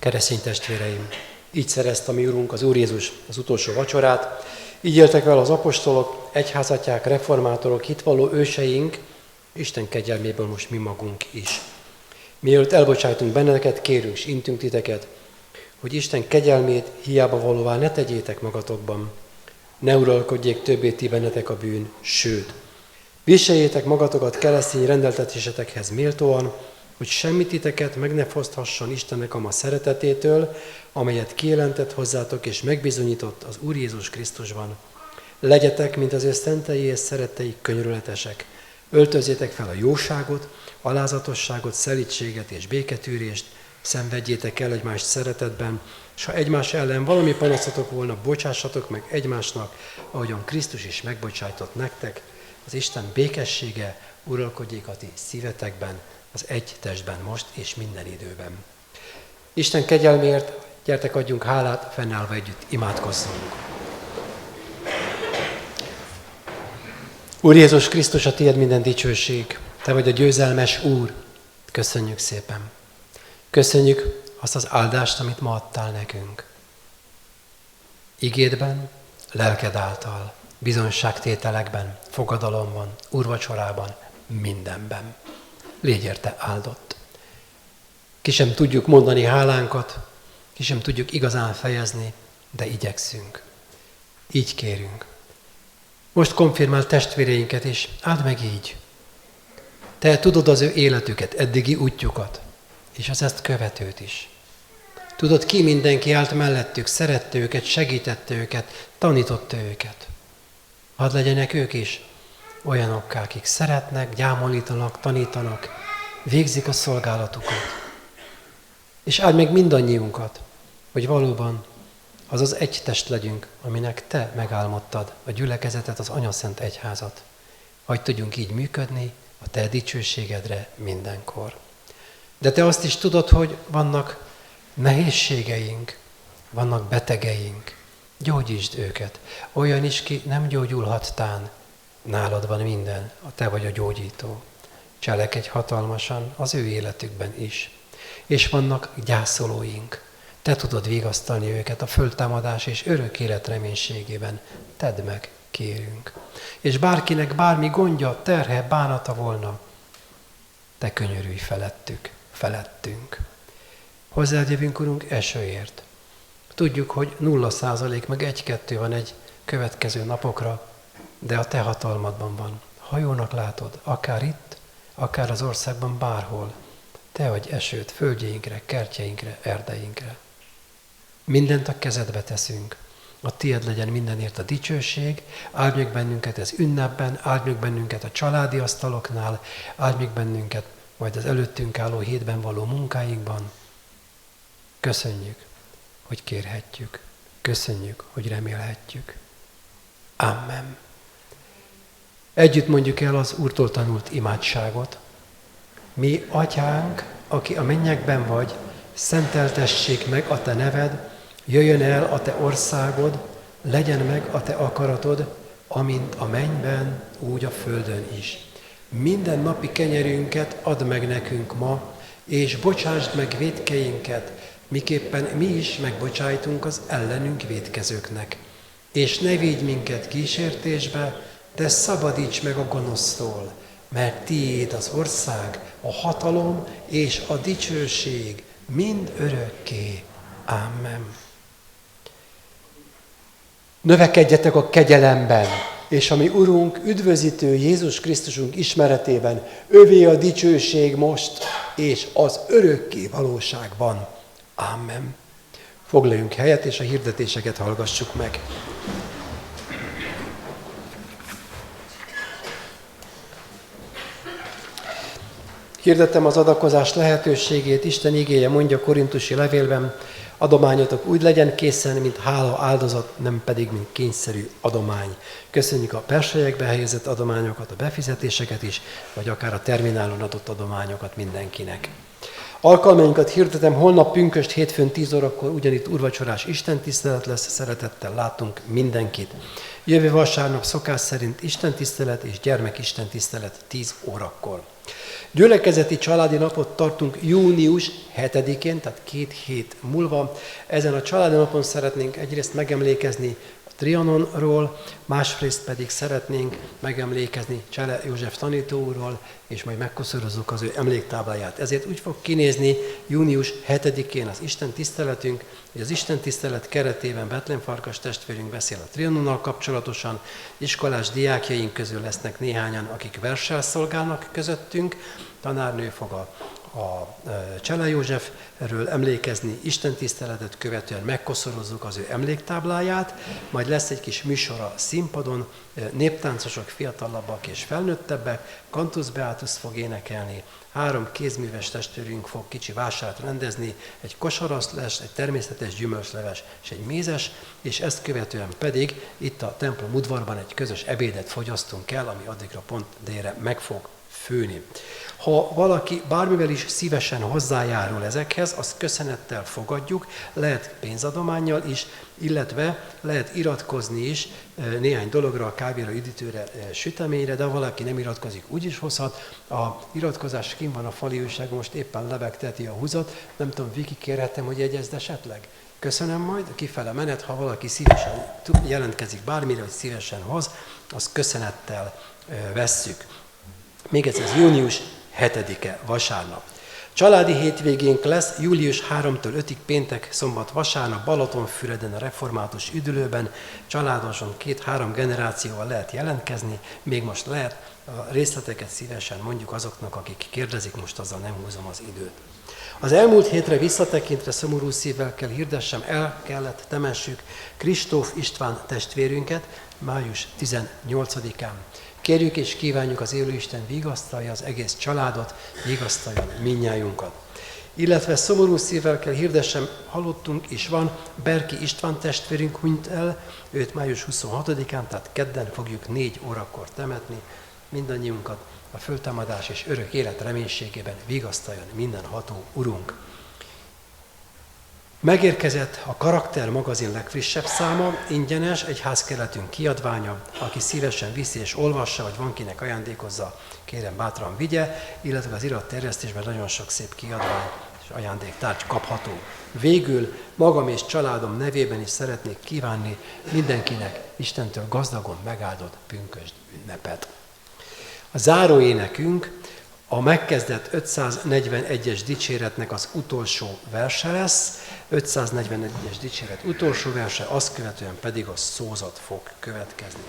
Keresztény testvéreim, így szerezte a mi Urunk, az Úr Jézus az utolsó vacsorát, így éltek vele az apostolok, egyházatják, reformátorok, hitvalló őseink, Isten kegyelméből most mi magunk is. Mielőtt elbocsájtunk benneteket, kérünk és intünk titeket, hogy Isten kegyelmét hiába valóvá ne tegyétek magatokban, ne uralkodjék többé ti bennetek a bűn, sőt, viseljétek magatokat keresztény rendeltetésetekhez méltóan, hogy semmit titeket meg ne foszthasson Istennek a ma szeretetétől, amelyet kijelentett hozzátok és megbizonyított az Úr Jézus Krisztusban. Legyetek, mint az ő szentei és szerettei könyörületesek. Öltözzétek fel a jóságot, alázatosságot, szelídséget és béketűrést, szenvedjétek el egymást szeretetben, és ha egymás ellen valami panaszotok volna, bocsássatok meg egymásnak, ahogyan Krisztus is megbocsájtott nektek. Az Isten békessége uralkodjék a ti szívetekben, az egy testben most és minden időben. Isten kegyelméért gyertek, adjunk hálát, fennállva együtt imádkozzunk. Úr Jézus Krisztus, a tiéd minden dicsőség, te vagy a győzelmes Úr. Köszönjük szépen. Köszönjük azt az áldást, amit ma adtál nekünk. Igédben, lelked által, bizonyságtételekben, fogadalomban, úrvacsorában, mindenben. Légy érte áldott. Ki sem tudjuk mondani hálánkat, ki sem tudjuk igazán fejezni, de igyekszünk. Így kérünk. Most konfirmál testvéreinket, és áld meg így. Te tudod az ő életüket, eddigi útjukat, és az ezt követőt is. Tudod, ki mindenki állt mellettük, szerette őket, segítette őket, tanította őket. Hadd legyenek ők is olyanokká, akik szeretnek, gyámolítanak, tanítanak, végzik a szolgálatukat. És áld meg mindannyiunkat, hogy valóban az az egy test legyünk, aminek te megálmodtad a gyülekezetet, az Anyaszent Egyházat. Hadd tudjunk így működni a te dicsőségedre mindenkor. De te azt is tudod, hogy vannak nehézségeink, vannak betegeink. Gyógyítsd őket. Olyan is, ki nem gyógyulhat tán. Nálad van minden, te vagy a gyógyító. Cselekedj hatalmasan az ő életükben is. És vannak gyászolóink. Te tudod vigasztalni őket a földtámadás és örök élet reménységében. Tedd meg, kérünk. És bárkinek bármi gondja, terhe, bánata volna, te könyörülj felettünk. Hozzád jövünk, Urunk, esőért. Tudjuk, hogy 0% meg 1-2 van egy következő napokra, de a te hatalmadban van. Ha jónak látod, akár itt, akár az országban, bárhol, te adj esőt földjeinkre, kertjeinkre, erdeinkre. Mindent a kezedbe teszünk. A tiéd legyen mindenért a dicsőség, áldj meg bennünket ez ünnepben, áldj meg bennünket a családi asztaloknál, áldj meg bennünket majd az előttünk álló hétben való munkáinkban. Köszönjük, hogy kérhetjük. Köszönjük, hogy remélhetjük. Amen. Együtt mondjuk el az Úrtól tanult imádságot. Mi, Atyánk, aki a mennyekben vagy, szenteltessék meg a te neved, jöjjön el a te országod, legyen meg a te akaratod, amint a mennyben, úgy a földön is. Minden napi kenyerünket add meg nekünk ma, és bocsásd meg vétkeinket, miképpen mi is megbocsájtunk az ellenünk vétkezőknek. És ne védj minket kísértésbe, de szabadíts meg a gonosztól, mert tiéd az ország, a hatalom és a dicsőség mind örökké. Amen. Növekedjetek a kegyelemben, és a mi Urunk, üdvözítő Jézus Krisztusunk ismeretében, övé a dicsőség most, és az örökké valóságban. Amen. Foglaljunk helyet, és a hirdetéseket hallgassuk meg. Hirdettem az adakozás lehetőségét, Isten igéje mondja a korintusi levélben, adományotok úgy legyen készen, mint hála áldozat, nem pedig, mint kényszerű adomány. Köszönjük a persejekbe helyezett adományokat, a befizetéseket is, vagy akár a terminálon adott adományokat mindenkinek. Alkalmainkat hirdetem, holnap pünkösd hétfőn 10 órakor ugyanitt úrvacsorás istentisztelet lesz, szeretettel látunk mindenkit. Jövő vasárnap szokás szerint istentisztelet és gyermek istentisztelet 10 órakor. Gyülekezeti családi napot tartunk június 7-én, tehát 2 hét múlva. Ezen a családi napon szeretnénk egyrészt megemlékezni a Trianonról, másrészt pedig szeretnénk megemlékezni Csele József tanítóról, és majd megkoszorozzuk az ő emléktábláját. Ezért úgy fog kinézni június 7-én az Isten tiszteletünk, hogy az Isten tisztelet keretében Bethlen Farkas testvérünk beszél a Trianonnal kapcsolatosan, iskolás diákjaink közül lesznek néhányan, akik verssel szolgálnak közöttünk, tanárnő fog a Csele Józsefről emlékezni, istentiszteletet követően megkoszorozzuk az ő emléktábláját, majd lesz egy kis műsor a színpadon, néptáncosok, fiatalabbak és felnőttebbek, Cantus Beatus fog énekelni, 3 kézműves testvérünk fog kicsi vásárt rendezni, egy kosaraszles, egy természetes gyümölcsleves és egy mézes, és ezt követően pedig itt a templom udvarban egy közös ebédet fogyasztunk el, ami addigra pont délre meg fog főni. Ha valaki bármivel is szívesen hozzájárul ezekhez, azt köszönettel fogadjuk, lehet pénzadománnyal is, illetve lehet iratkozni is néhány dologra, a kávéra, üdítőre, süteményre, de ha valaki nem iratkozik, úgy is hozhat. A iratkozás kint van a fali újságon, most éppen lebegteti a húzat. Nem tudom, Viki, kérhetem, hogy jegyezd esetleg? Köszönöm majd, kifele menet, ha valaki szívesen jelentkezik bármire, hogy szívesen hoz, azt köszönettel vesszük. Még egyszer, ez június 7-e, vasárnap. Családi hétvégénk lesz július 3-tól 5-ig péntek, szombat, vasárnap Balatonfüreden a református üdülőben. Családosan 2-3 generációval lehet jelentkezni, még most lehet, a részleteket szívesen mondjuk azoknak, akik kérdezik, most azzal nem húzom az időt. Az elmúlt hétre visszatekintve szomorú szívvel kell hirdessem, el kellett temessük Kristóf István testvérünket május 18-án. Kérjük és kívánjuk az élőisten vigasztalja az egész családot, vigasztalja mindnyájunkat. Illetve szomorú szívvel kell hirdessem, halottunk is van, Berki István testvérünk hunyt el, őt május 26-án, tehát kedden fogjuk 4 órakor temetni. Mindannyiunkat a föltámadás és örök élet reménységében vigasztaljon mindenható Urunk. Megérkezett a Karakter magazin legfrissebb száma, ingyenes, egy házkeletünk kiadványa, aki szívesen viszi és olvassa, vagy van kinek ajándékozza, kérem bátran vigye, illetve az iratterjesztésben nagyon sok szép kiadvány és ajándéktárgy kapható. Végül magam és családom nevében is szeretnék kívánni mindenkinek Istentől gazdagon megáldott pünkösd ünnepet. A záróénekünk a megkezdett 541-es dicséretnek az utolsó verse lesz, 541-es dicséret utolsó verse, azt követően pedig a szózat fog következni.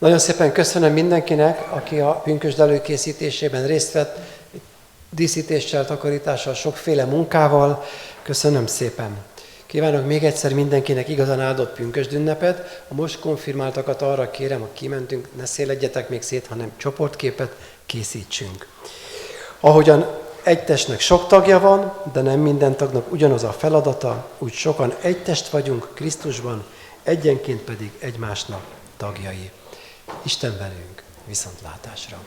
Nagyon szépen köszönöm mindenkinek, aki a pünkösd előkészítésében részt vett, díszítéssel, takarítással, sokféle munkával. Köszönöm szépen. Kívánok még egyszer mindenkinek igazán áldott pünkösd ünnepet. A most konfirmáltakat arra kérem, ha kimentünk, ne széledjetek még szét, hanem csoportképet készítsünk. Ahogyan egy testnek sok tagja van, de nem minden tagnak ugyanaz a feladata, úgy sokan egy test vagyunk Krisztusban, egyenként pedig egymásnak tagjai. Isten velünk, viszontlátásra!